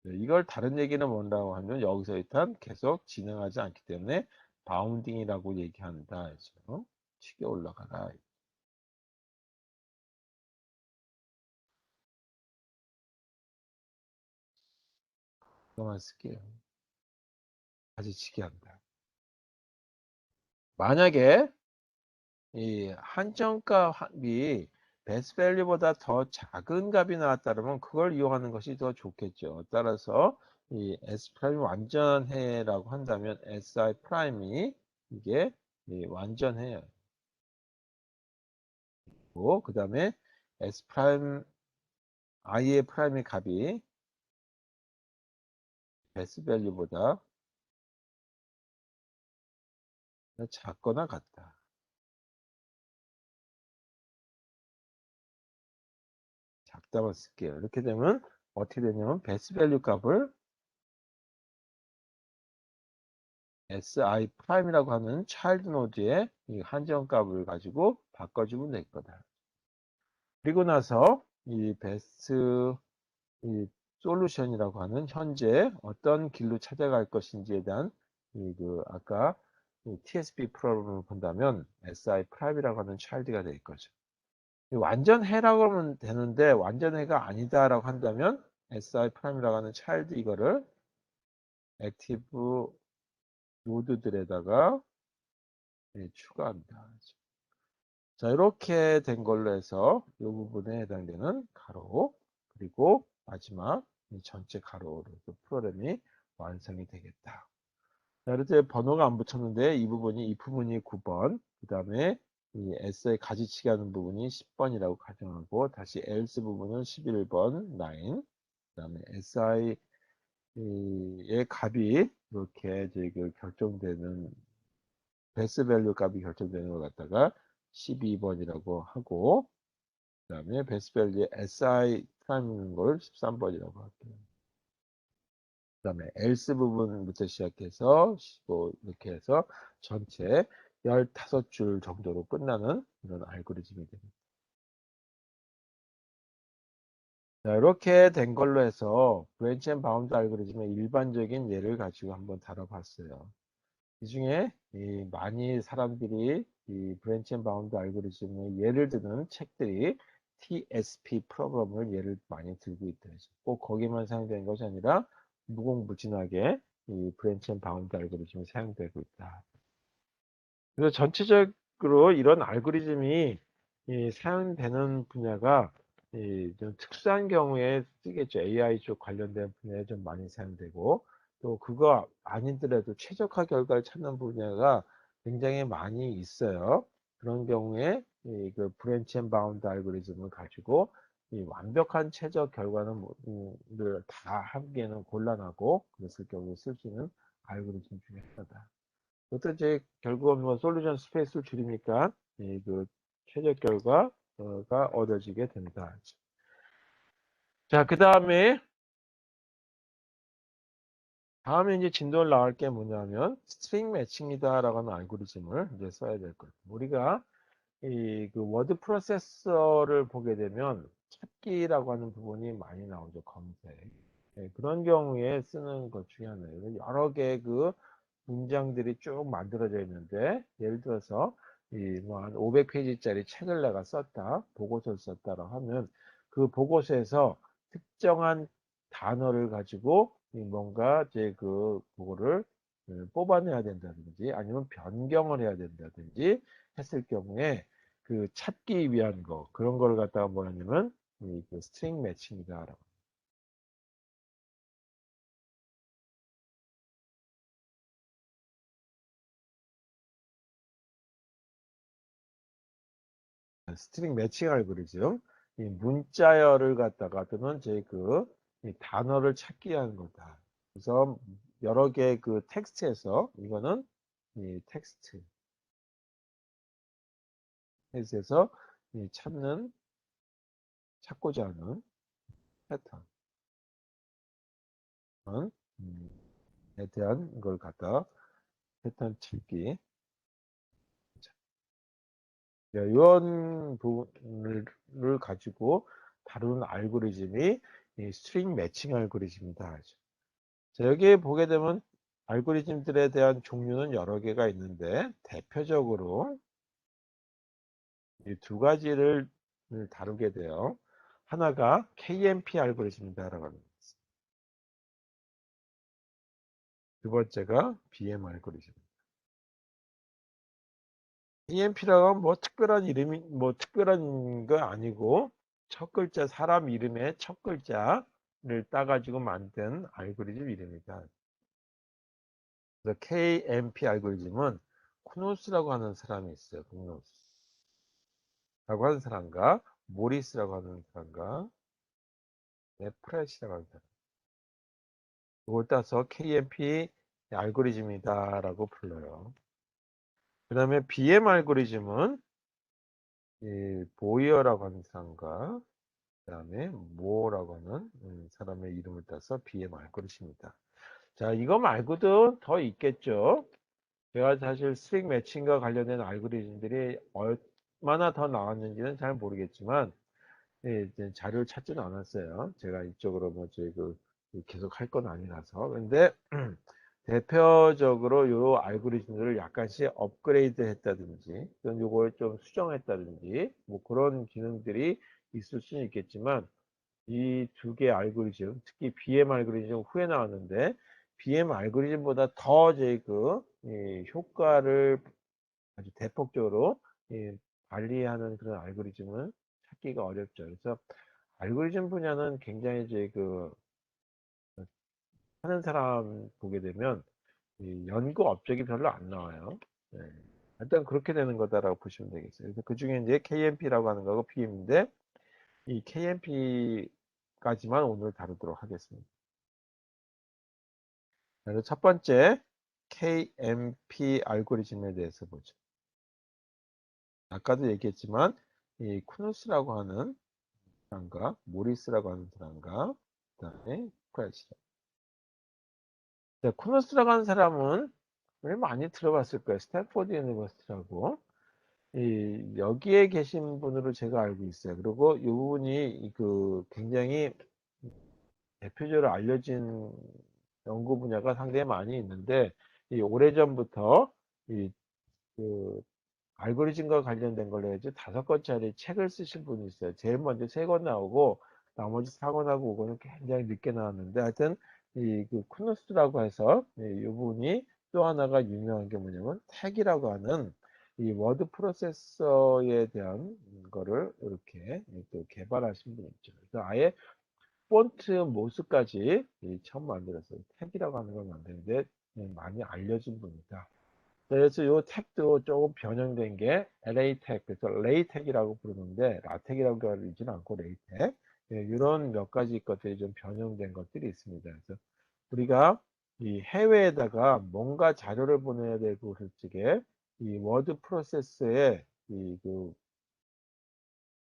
네, 이걸 다른 얘기는 뭔다고 하면 여기서 일단 계속 진행하지 않기 때문에 바운딩이라고 얘기한다. 그래서 치게 올라가라. 이거만 쓸게요. 가지치기 한다. 만약에 이 한정값이 베스트 밸류보다 더 작은 값이 나왔다면 그걸 이용하는 것이 더 좋겠죠. 따라서 이 S 프라임이 완전해라고 한다면 SI 프라임이 이게 완전해요. 그 다음에 S 프라임 I의 프라임의 값이 베스트 밸류보다 작거나 같다. 작다만 쓸게요. 이렇게 되면 어떻게 되냐면 베스트 밸류 값을 SI 프라임이라고 하는 차일드 노드의 이 한정값을 가지고 바꿔주면 될 거다. 그리고 나서 이 베스트 이 솔루션이라고 하는 현재 어떤 길로 찾아갈 것인지에 대한 아까 TSP 프로그램을 본다면 SI 프라임이라고 하는 차일드가 될 거죠. 완전해라고 하면 되는데 완전해가 아니다라고 한다면 SI 프라임이라고 하는 차일드 이거를 액티브 노드들에다가 추가합니다. 자, 이렇게 된 걸로 해서 이 부분에 해당되는 가로 그리고 마지막 이 전체 가로로 프로그램이 완성이 되겠다. 자, 이렇게 번호가 안 붙였는데 이 부분이 9번, 그 다음에 이 S의 가지치기 하는 부분이 10번이라고 가정하고 다시 else 부분은 11번 라인, 그 다음에 SI의 값이 이렇게 결정되는 베스 밸류 값이 결정되는 걸 갖다가 12번이라고 하고 그 다음에 베스 밸류 SI 프라임인 걸 13번이라고 할게요. 그 다음에 else 부분부터 시작해서 15 이렇게 해서 전체 15줄 정도로 끝나는 이런 알고리즘이 됩니다. 자, 이렇게 된 걸로 해서 브랜치 앤 바운드 알고리즘의 일반적인 예를 가지고 한번 다뤄봤어요. 이 중에 많이 사람들이 이 브랜치 앤 바운드 알고리즘의 예를 드는 책들이 TSP 프로그램을 예를 많이 들고 있다. 꼭 거기만 사용되는 것이 아니라 무궁무진하게 이 브랜치 앤 바운드 알고리즘이 사용되고 있다. 그래서 전체적으로 이런 알고리즘이 사용되는 분야가 좀 특수한 경우에 쓰겠죠. AI 쪽 관련된 분야에 좀 많이 사용되고 또 그거 아니더라도 최적화 결과를 찾는 분야가 굉장히 많이 있어요. 그런 경우에 그 브랜치 앤 바운드 알고리즘을 가지고 완벽한 최적 결과는 다 하기에는 곤란하고 그랬을 경우에 쓸 수 있는 알고리즘 중에 하나다. 그것도 이제 결국은 뭐 솔루션 스페이스를 줄이니까 그 최적 결과가 얻어지게 된다. 자, 그 다음에 이제 진도를 나갈 게 뭐냐면 스트링 매칭이다라고 하는 알고리즘을 이제 써야 될 거예요. 우리가 그 워드 프로세서를 보게 되면 찾기라고 하는 부분이 많이 나오죠. 검색. 그런 경우에 쓰는 것 중에 하나예요. 여러 개의 그 문장들이 쭉 만들어져 있는데 예를 들어서 한 500페이지짜리 책을 내가 썼다 보고서를 썼다라고 하면 그 보고서에서 특정한 단어를 가지고 뭔가 이제 그거를 뽑아내야 된다든지 아니면 변경을 해야 된다든지 했을 경우에 그 찾기 위한 거 그런 걸 갖다가 뭐냐면 그 스트링 매칭이다라고. 스트링 매칭 알고리즘, 이 문자열을 갖다가 또는 이 단어를 찾기 위한 거다. 그래서 여러 개 그 텍스트에서 이거는 이 텍스트에서 이 찾고자 하는 패턴 에 대한 걸 갖다 패턴 찾기. 이런 부분을 가지고 다루는 알고리즘이 이 스트링 매칭 알고리즘이다. 자, 여기에 보게 되면 알고리즘들에 대한 종류는 여러 개가 있는데 대표적으로 이 두 가지를 다루게 돼요. 하나가 KMP 알고리즘이다라고 합니다. 두 번째가 BM 알고리즘. KMP라고 하면 뭐 특별한 이름이 뭐 특별한 거 아니고 첫 글자 사람 이름의 첫 글자를 따가지고 만든 알고리즘 이름입니다. 그래서 KMP 알고리즘은 쿠노스라고 하는 사람이 있어요. 쿠노스라고 하는 사람과 모리스라고 하는 사람과 네프렛이라고 하는 사람. 이걸 따서 KMP 알고리즘이다라고 불러요. 그 다음에 BM 알고리즘은 이 보이어라고 하는 사람과 그 다음에 모어라고 하는 사람의 이름을 따서 BM 알고리즘입니다. 자, 이거 말고도 더 있겠죠. 제가 사실 스트링 매칭과 관련된 알고리즘들이 얼마나 더 나왔는지는 잘 모르겠지만 예, 이제 자료를 찾지는 않았어요. 제가 이쪽으로 뭐 저희 계속 할 건 아니라서. 근데 대표적으로 요 알고리즘들을 약간씩 업그레이드 했다든지 또는 요걸 좀 수정했다든지 뭐 그런 기능들이 있을 수는 있겠지만 이 두 개의 알고리즘, 특히 BM 알고리즘 후에 나왔는데 BM 알고리즘보다 더 이 효과를 아주 대폭적으로 예, 관리하는 그런 알고리즘은 찾기가 어렵죠. 그래서 알고리즘 분야는 굉장히 하는 사람 보게 되면 이 연구 업적이 별로 안 나와요. 네. 일단 그렇게 되는 거다라고 보시면 되겠어요. 그래서 그 중에 이제 KMP라고 하는 거고 PM인데 이 KMP까지만 오늘 다루도록 하겠습니다. 그래서 첫 번째 KMP 알고리즘에 대해서 보죠. 아까도 얘기했지만 이 쿠누스라고 하는 사람과 모리스라고 하는 사람과 그다음에 프라이스. 쿠누스라고 하는 사람은 왜 많이 들어봤을 거예요. 스탠포드 유니버시티라고. 여기에 계신 분으로 제가 알고 있어요. 그리고 이 분이 굉장히 대표적으로 알려진 연구 분야가 상당히 많이 있는데 이 오래전부터 이 그 알고리즘과 관련된 걸로 해서 5권짜리 책을 쓰신 분이 있어요. 제일 먼저 3권 나오고 나머지 4권하고 5권은 굉장히 늦게 나왔는데 하여튼 쿠누스라고 해서 이 분이 또 하나가 유명한 게 뭐냐면 택이라고 하는 이 워드 프로세서에 대한 거를 이렇게 또 개발하신 분이 있죠. 그래서 아예 폰트 모습까지 처음 만들었어요. 택이라고 하는 걸 만드는데 많이 알려진 분이다. 그래서 이 택도 조금 변형된 게 LA 택, 그래서 레이택이라고 부르는데 라텍이라고 하지는 않고 레이택. 이런 몇 가지 것들이 좀 변형된 것들이 있습니다. 그래서 우리가 이 해외에다가 뭔가 자료를 보내야 되고 그럴 적에 이 워드 프로세스에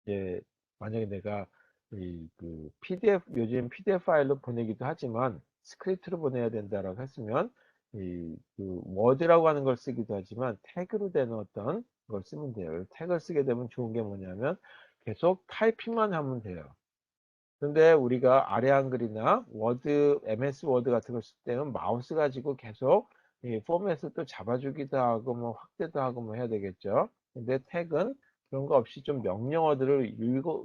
예, 만약에 내가 PDF, 요즘 PDF 파일로 보내기도 하지만 스크립트로 보내야 된다라고 했으면 워드라고 하는 걸 쓰기도 하지만 태그로 된 어떤 걸 쓰면 돼요. 태그를 쓰게 되면 좋은 게 뭐냐면 계속 타이핑만 하면 돼요. 근데 우리가 아래 한글이나 워드, MS 워드 같은 걸 쓸 때는 마우스 가지고 계속 이 포맷을 또 잡아주기도 하고 뭐 확대도 하고 뭐 해야 되겠죠. 근데 태그는 그런 거 없이 좀 명령어들을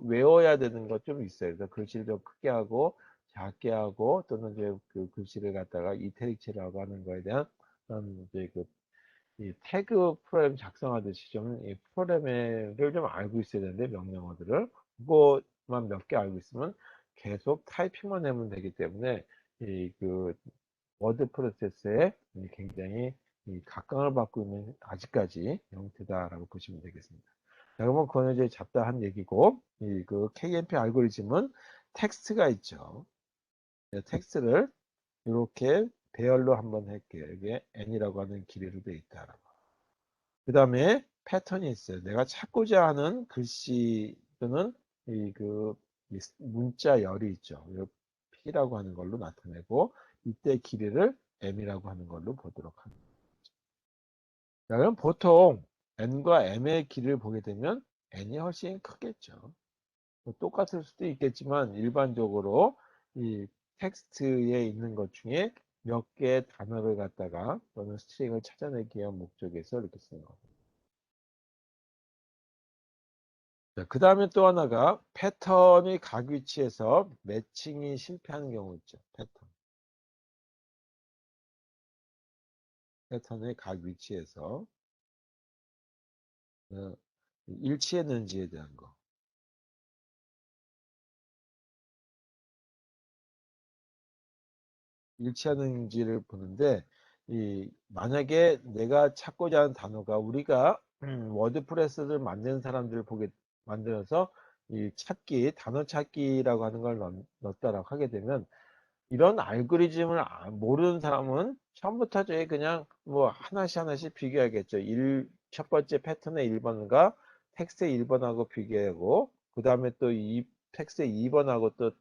외워야 되는 것 좀 있어요. 그래서 글씨를 좀 크게 하고 작게 하고 또는 이제 그 글씨를 갖다가 이태릭체라고 하는 거에 대한 이제 이 태그 프로그램 작성하듯이 좀 이 프로그램을 좀 알고 있어야 되는데 명령어들을 그것만 몇 개 알고 있으면 계속 타이핑만 하면 되기 때문에 워드 프로세스에 굉장히 각광을 받고 있는 아직까지 형태다라고 보시면 되겠습니다. 자, 그러면 그거는 이제 잡다한 얘기고 KMP 알고리즘은 텍스트가 있죠. 텍스트를 이렇게 배열로 한번 할게요. 이게 n이라고 하는 길이로 되어 있다. 그 다음에 패턴이 있어요. 내가 찾고자 하는 글씨 또는 이 문자 열이 있죠. 이 P라고 하는 걸로 나타내고 이때 길이를 M이라고 하는 걸로 보도록 합니다. 자, 그럼 보통 N과 M의 길이를 보게 되면 N이 훨씬 크겠죠. 뭐 똑같을 수도 있겠지만 일반적으로 이 텍스트에 있는 것 중에 몇 개의 단어를 갖다가 또는 스트링을 찾아내기 위한 목적에서 이렇게 쓰는 겁니다. 그 다음에 또 하나가 패턴이 각 위치에서 매칭이 실패하는 경우 있죠. 패턴의 각 위치에서 어, 일치했는지에 대한 거. 일치하는지를 보는데 만약에 내가 찾고자 하는 단어가 우리가 워드프레스를 만드는 사람들을 만들어서 이 단어 찾기라고 하는 걸 넣었다라고 하게 되면 이런 알고리즘을 모르는 사람은 처음부터 저희 그냥 뭐 하나씩 비교하겠죠. 첫 번째 패턴의 1번과 텍스트의 1번하고 비교하고 그 다음에 또 이 텍스트의 2번하고 또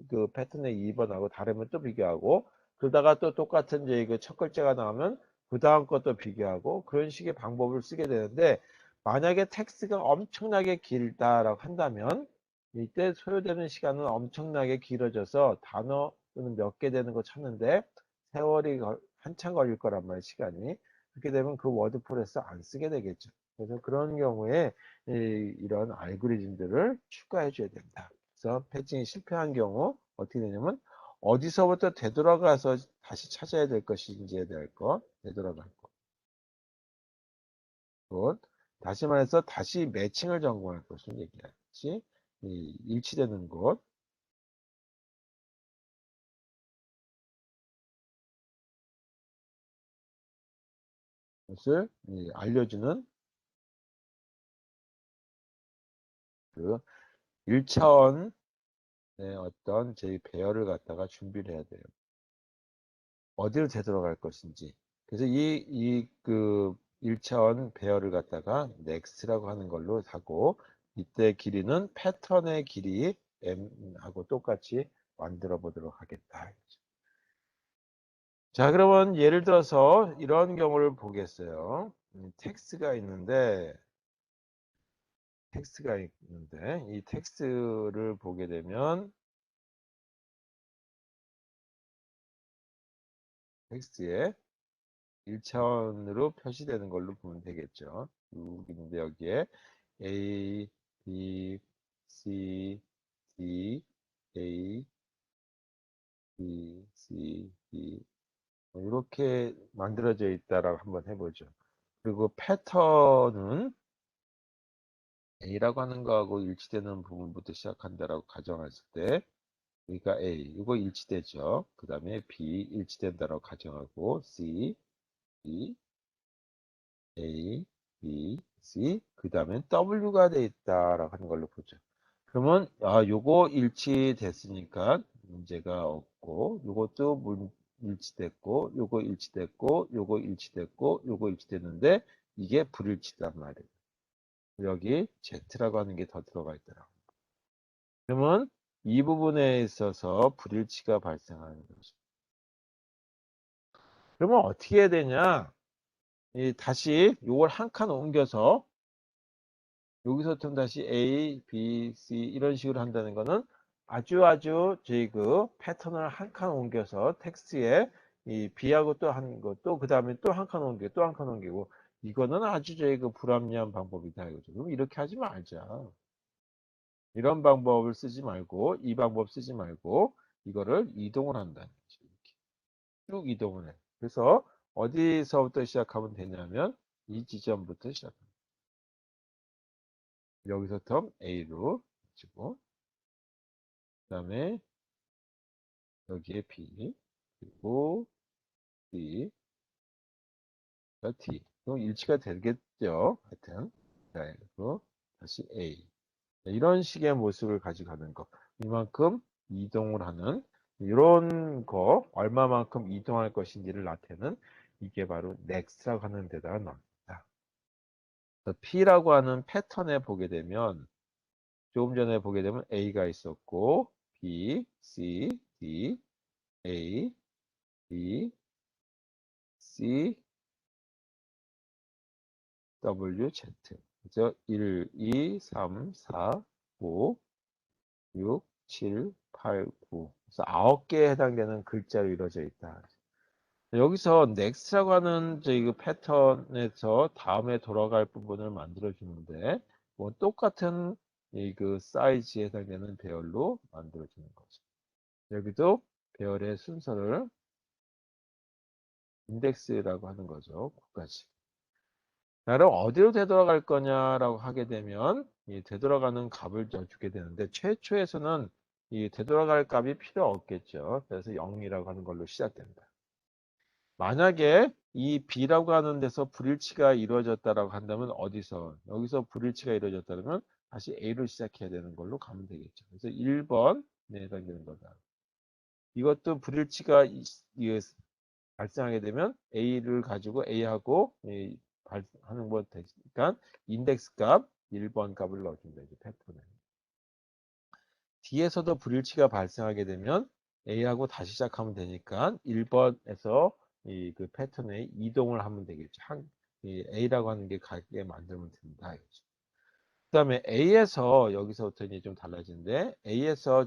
그 패턴의 2번하고 다르면 또 비교하고 그러다가 또 똑같은 이제 그 첫 글자가 나오면 그 다음 것도 비교하고 그런 식의 방법을 쓰게 되는데 만약에 텍스트가 엄청나게 길다라고 한다면 이때 소요되는 시간은 엄청나게 길어져서 단어 또는 몇 개 되는 거 찾는데 세월이 한참 걸릴 거란 말이에요, 시간이. 그렇게 되면 그 워드프레스 안 쓰게 되겠죠. 그래서 그런 경우에 이런 알고리즘들을 추가해 줘야 된다. 그래서 패칭이 실패한 경우 어떻게 되냐면 어디서부터 되돌아가서 다시 찾아야 될 것인지에 대할 것, 되돌아갈 것. 곧 다시 말해서 다시 매칭을 점검할 것을 얘기하지. 일치되는 곳, 것을 알려주는 그 1차원의 어떤 제 배열을 갖다가 준비를 해야 돼요. 어디를 되돌아갈 것인지. 그래서 그 1차원 배열을 갖다가 next라고 하는 걸로 하고 이때 길이는 패턴의 길이 m하고 똑같이 만들어 보도록 하겠다. 자, 그러면 예를 들어서 이런 경우를 보겠어요. 텍스트가 있는데 이 텍스트를 보게 되면 텍스트에 1차원으로 표시되는 걸로 보면 되겠죠. 쭉 있는데 여기에 A, B, C, D, A, B, C, D 이렇게 만들어져 있다라고 한번 해보죠. 그리고 패턴은 A라고 하는 거하고 일치되는 부분부터 시작한다라고 가정했을 때 여기가 A, 이거 일치되죠. 그 다음에 B 일치된다라고 가정하고 C, D, A, B, C, 그 다음에 W가 돼 있다라고 하는 걸로 보죠. 그러면 요거 일치됐으니까 문제가 없고 요것도 일치됐고 요거 일치됐고 요거 일치됐고 요거 일치됐는데 이게 불일치단 말이에요. 여기 Z라고 하는 게 더 들어가 있더라고요. 그러면 이 부분에 있어서 불일치가 발생하는 거죠. 그러면 어떻게 해야 되냐? 다시 요걸 한 칸 옮겨서 여기서부터 다시 A, B, C 이런 식으로 한다는 거는 아주 저희 그 패턴을 한 칸 옮겨서 텍스트에 이 B하고 또 한 거, 또 그 다음에 또 한 칸 옮기고 또 한 칸 옮기고 이거는 아주 저희 그 불합리한 방법이다 이거죠. 그럼 이렇게 하지 말자. 이런 방법을 쓰지 말고 이 방법 쓰지 말고 이거를 이동을 한다는 거죠. 이렇게 쭉 이동을 해. 그래서 어디서부터 시작하면 되냐면 이 지점부터 시작합니다. 여기서부터 A로 치고 그 다음에 여기에 B 그리고 D T 그럼 일치가 되겠죠 하여튼 자, 그리고 다시 A 이런 식의 모습을 가져가는 거 이만큼 이동을 하는 이런 거 얼마만큼 이동할 것인지를 나타내는 이게 바로 next라고 하는 데다가 넣습니다. P라고 하는 패턴에 보게 되면 조금 전에 보게 되면 A가 있었고 B, C, D, A, B, C, W, Z. 그래서 1, 2, 3, 4, 5, 6, 7, 8, 9. 그래서 9개에 해당되는 글자로 이루어져 있다. 여기서 next라고 하는 그 패턴에서 다음에 돌아갈 부분을 만들어 주는데 뭐 똑같은 그 사이즈에 해당되는 배열로 만들어 주는 거죠. 여기도 배열의 순서를 인덱스라고 하는 거죠. 9까지. 그럼 어디로 되돌아갈 거냐라고 하게 되면 이 되돌아가는 값을 주게 되는데 최초에서는 이 되돌아갈 값이 필요 없겠죠. 그래서 0이라고 하는 걸로 시작됩니다. 만약에 이 B라고 하는 데서 불일치가 이루어졌다라고 한다면 어디서? 여기서 불일치가 이루어졌다면 다시 A로 시작해야 되는 걸로 가면 되겠죠. 그래서 1번에 해당되는 거다. 이것도 불일치가 발생하게 되면 A를 가지고 A하고 하는 것 되니까 인덱스 값 1번 값을 넣어준다. 이제 패턴에. D에서도 불일치가 발생하게 되면 A하고 다시 시작하면 되니까 1번에서 그 패턴에 이동을 하면 되겠죠. A라고 하는 게 가게 만들면 된다. 그 다음에 A에서 여기서부터 이제 좀 달라지는데 A에서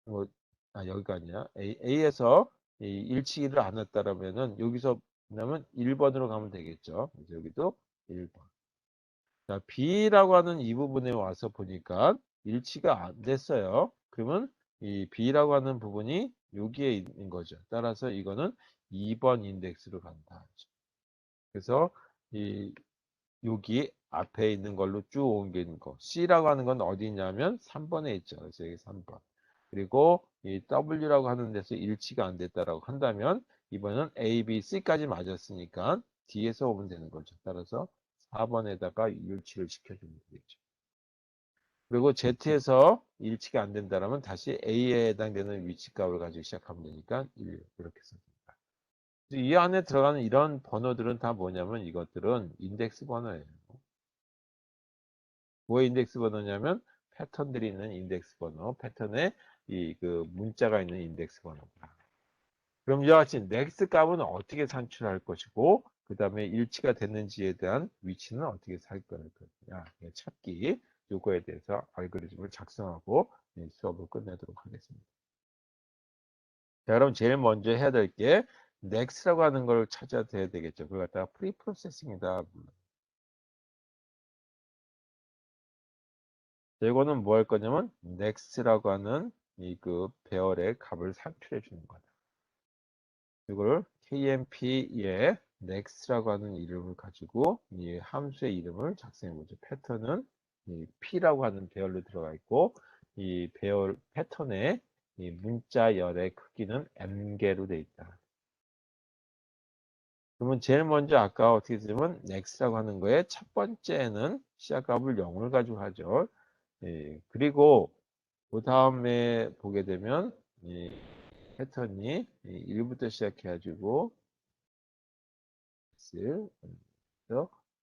뭐, 여기가 아니야. A에서 일치를 안 했다라면은 여기서 그러면 1번으로 가면 되겠죠. 그래서 여기도 1번. 자, B라고 하는 이 부분에 와서 보니까 일치가 안 됐어요. 그러면 이 B라고 하는 부분이 여기에 있는 거죠. 따라서 이거는 2번 인덱스로 간다. 그래서 이 여기 앞에 있는 걸로 쭉 옮기는 거. C라고 하는 건 어디 있냐면 3번에 있죠. 그래서 여기 3번. 그리고 이 W라고 하는 데서 일치가 안 됐다라고 한다면 이번은 A, B, C까지 맞았으니까 D에서 오면 되는 거죠. 따라서 4번에다가 일치를 시켜주면 되겠죠. 그리고 Z에서 일치가 안 된다면 다시 A에 해당되는 위치값을 가지고 시작하면 되니까 1 이렇게 씁니다. 이 안에 들어가는 이런 번호들은 다 뭐냐면 이것들은 인덱스 번호예요. 뭐의 인덱스 번호냐면 패턴들이 있는 인덱스 번호, 패턴에 그 문자가 있는 인덱스 번호다. 그럼 이와 같이 next 값은 어떻게 산출할 것이고 그 다음에 일치가 됐는지에 대한 위치는 어떻게 살 거냐 찾기 요거에 대해서 알고리즘을 작성하고 수업을 끝내도록 하겠습니다. 자, 그럼 제일 먼저 해야 될 게 next라고 하는 걸 찾아야 되겠죠. 그걸 갖다가 프리프로세싱이다. 이거는 뭐 할 거냐면 next라고 하는 그 배열의 값을 산출해 주는 거다. 이걸 kmp에 next라고 하는 이름을 가지고 이 함수의 이름을 작성해 보죠. 패턴은 이 p라고 하는 배열로 들어가 있고 이 배열 패턴의 이 문자 열의 크기는 m개로 되어 있다. 그러면 제일 먼저 아까 어떻게 되냐면 next라고 하는 거에 첫 번째는 시작값을 0을 가지고 하죠. 그리고 그 다음에 보게 되면 이 패턴이 1부터 시작해가지고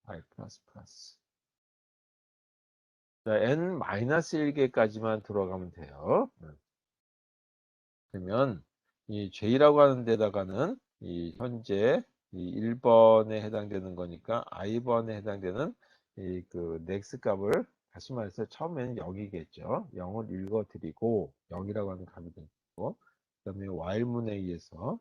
i 플러스 플러스 자, n-1개까지만 들어가면 돼요. 그러면 이 j라고 하는 데다가는 이 현재 이 1번에 해당되는 거니까 i번에 해당되는 이 그 next 값을 다시 말해서 처음에는 0이겠죠. 0을 읽어드리고 0이라고 하는 값이 되고 그다음에 while문에 의해서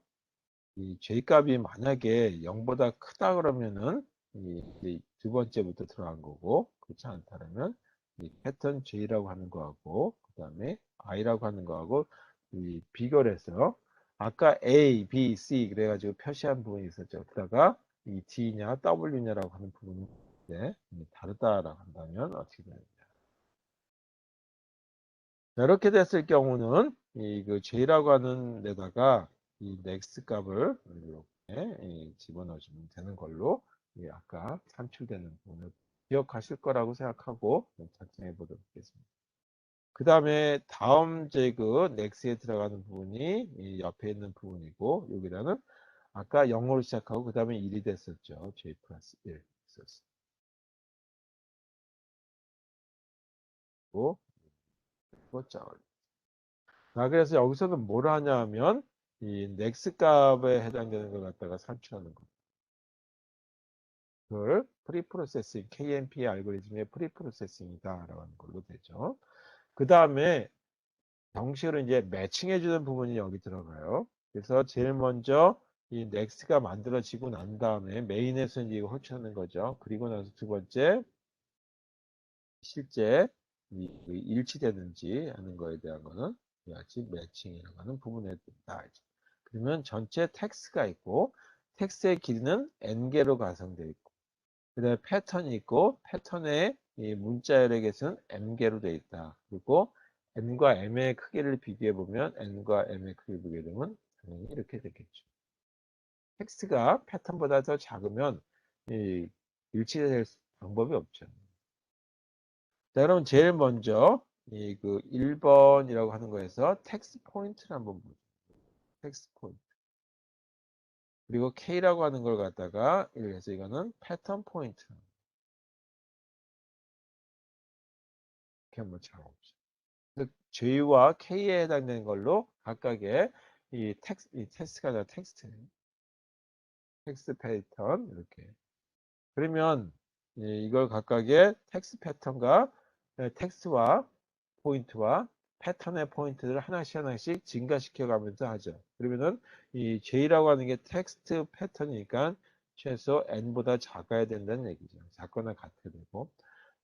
이 j 값이 만약에 0보다 크다 그러면은 이두 번째부터 들어간 거고 그렇지 않다면 이 패턴 j라고 하는 거하고 그다음에 i라고 하는 거하고 이 비교를 해서 아까 a, b, c 그래가지고 표시한 부분이 있었죠. 그러다가 이 d냐 w냐라고 하는 부분이 다르다라고 한다면 어떻게 되느냐. 이렇게 됐을 경우는 그 j라고 하는 데다가 이 next 값을 이렇게 집어넣으시면 되는 걸로 아까 산출되는 부분을 기억하실 거라고 생각하고 작성해 보도록 하겠습니다. 그 다음에 다음 제그 넥스에 들어가는 부분이 이 옆에 있는 부분이고 여기다는 아까 0으로 시작하고 그 다음에 1이 됐었죠. j 플러스 1 있었고 자, 그래서 여기서는 뭘 하냐면 이 넥스 값에 해당되는 걸 갖다가 산출하는 거. 그걸 프리프로세싱, KMP 알고리즘의 프리프로세싱이다라고 하는 걸로 되죠. 그 다음에 정식으로 이제 매칭해주는 부분이 여기 들어가요. 그래서 제일 먼저 이 넥스가 만들어지고 난 다음에 메인에서 이제 이거 호출하는 거죠. 그리고 나서 두 번째 실제 일치되는지 하는 거에 대한 거는 같이 매칭이라고 하는 부분에 있다. 그러면 전체 텍스트가 있고 텍스트의 길이는 n개로 가성되어 있고 그 다음에 패턴이 있고 패턴의 이 문자열의 개수는 m개로 되어 있다. 그리고 n과 m의 크기를 비교해 보면 n과 m의 크기를 비교해 보면 당연히 이렇게 되겠죠. 텍스트가 패턴보다 더 작으면 이 일치될 방법이 없죠. 자, 그럼 제일 먼저 이 그 1번이라고 하는 거에서 텍스트 포인트를 한번 보죠. 텍스트 포인트. 그리고 K라고 하는 걸 갖다가 이렇게 해서 이거는 패턴 포인트. 이렇게 한번 잡아보죠. J와 K에 해당되는 걸로 각각의 이 텍스트가 아니라 텍스트 패턴 이렇게. 그러면 이걸 각각의 텍스트 패턴과 텍스트와 포인트와 패턴의 포인트를 하나씩 하나씩 증가시켜 가면서 하죠. 그러면은 이 J라고 하는 게 텍스트 패턴이니까 최소 n보다 작아야 된다는 얘기죠. 작거나 같아야 되고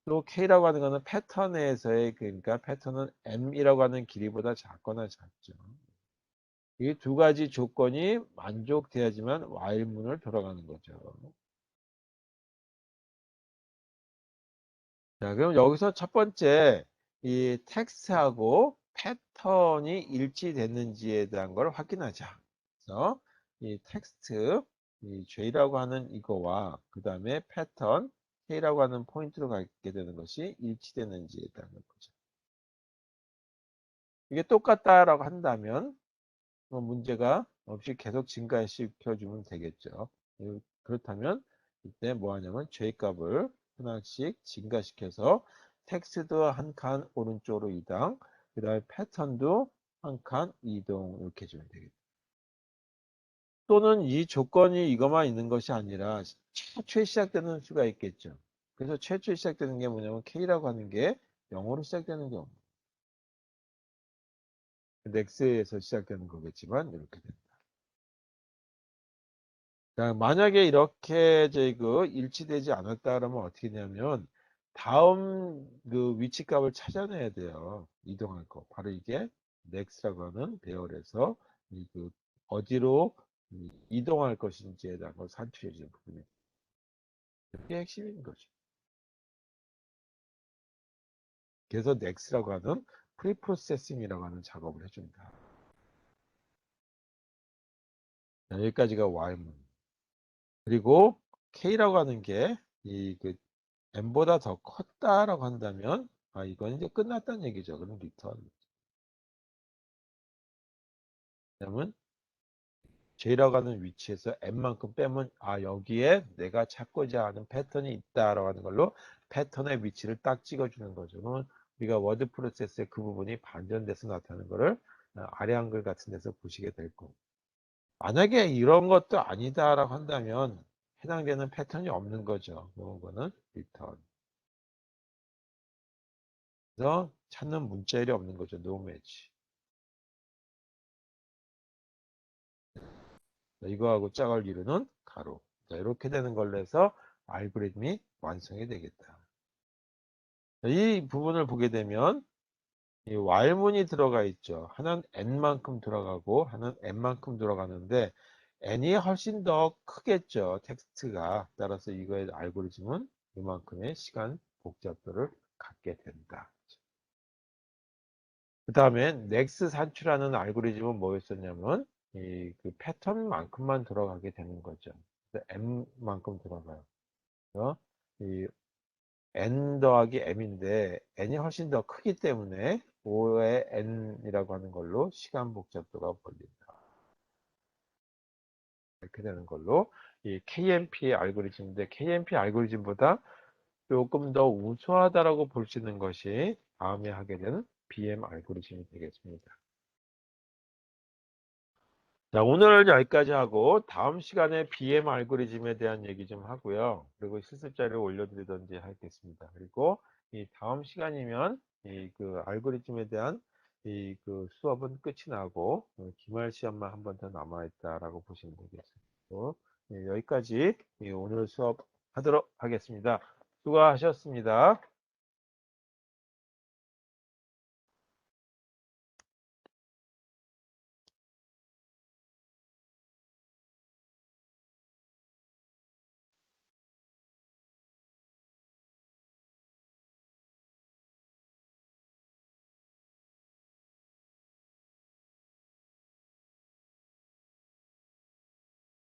또 K라고 하는 거는 패턴에서의 그러니까 패턴은 M이라고 하는 길이보다 작거나 작죠. 이 두 가지 조건이 만족돼야지만 while문을 돌아가는 거죠. 자, 그럼 여기서 첫 번째 이 텍스트하고 패턴이 일치됐는지에 대한 걸 확인하자. 그래서 이 텍스트, 이 J라고 하는 이거와 그 다음에 패턴 K라고 하는 포인트로 갖게 되는 것이 일치되는지에 대한 거죠. 이게 똑같다라고 한다면 뭐 문제가 없이 계속 증가시켜주면 되겠죠. 그렇다면 이때 뭐 하냐면 J 값을 하나씩 증가시켜서 텍스트도 한 칸 오른쪽으로 이동, 그 다음에 패턴도 한 칸 이동 이렇게 해주면 되겠죠. 또는 이 조건이 이것만 있는 것이 아니라 최초에 시작되는 수가 있겠죠. 그래서 최초에 시작되는 게 뭐냐면 K라고 하는 게 0으로 시작되는 경우. 넥스에서 시작되는 거겠지만 이렇게 됩니다. 자, 만약에 이렇게 그 일치되지 않았다 그러면 어떻게 되냐면 다음 그 위치 값을 찾아내야 돼요. 이동할 거. 바로 이게 next라고 하는 배열에서 그 어디로 이동할 것인지에 대한 걸 산출해 주는 부분이 그게 핵심인 거죠. 그래서 next라고 하는 프리프로세싱이라고 하는 작업을 해준다. 자, 여기까지가 while문. 그리고 k라고 하는 게 그 m보다 더 컸다라고 한다면 이건 이제 끝났다는 얘기죠. 그럼 리턴. 그러면 J라고 하는 위치에서 m만큼 빼면 여기에 내가 찾고자 하는 패턴이 있다라고 하는 걸로 패턴의 위치를 딱 찍어주는 거죠. 그러면 우리가 워드 프로세스의 그 부분이 반전돼서 나타나는 거를 아래 한글 같은 데서 보시게 될 거고. 만약에 이런 것도 아니다라고 한다면 해당되는 패턴이 없는 거죠. 그런 거는 리턴. 그래서 찾는 문자열이 없는 거죠. no match. 이거하고 짝을 이루는 가로. 자, 이렇게 되는 걸로 해서 알고리즘이 완성이 되겠다. 자, 이 부분을 보게 되면 이 while문이 들어가 있죠. 하나는 n만큼 들어가고 하나는 m만큼 들어가는데 n이 훨씬 더 크겠죠. 텍스트가. 따라서 이거의 알고리즘은 이만큼의 시간 복잡도를 갖게 된다. 그 다음에 next 산출하는 알고리즘은 뭐였었냐면 그 패턴만큼만 들어가게 되는 거죠. 그래서 m만큼 들어가요. 그래서 이 n 더하기 m인데 n이 훨씬 더 크기 때문에 5의 n이라고 하는 걸로 시간 복잡도가 벌린다. 이렇게 되는 걸로 이 KMP 알고리즘인데 KMP 알고리즘보다 조금 더 우수하다라고 볼 수 있는 것이 다음에 하게 되는 BM 알고리즘이 되겠습니다. 자, 오늘 여기까지 하고 다음 시간에 BM 알고리즘에 대한 얘기 좀 하고요. 그리고 실습 자료 올려드리던지 하겠습니다. 그리고 이 다음 시간이면 이 그 알고리즘에 대한 이 그 수업은 끝이 나고 기말 시험만 한 번 더 남아 있다라고 보시면 되겠습니다. 여기까지 오늘 수업 하도록 하겠습니다. 수고하셨습니다.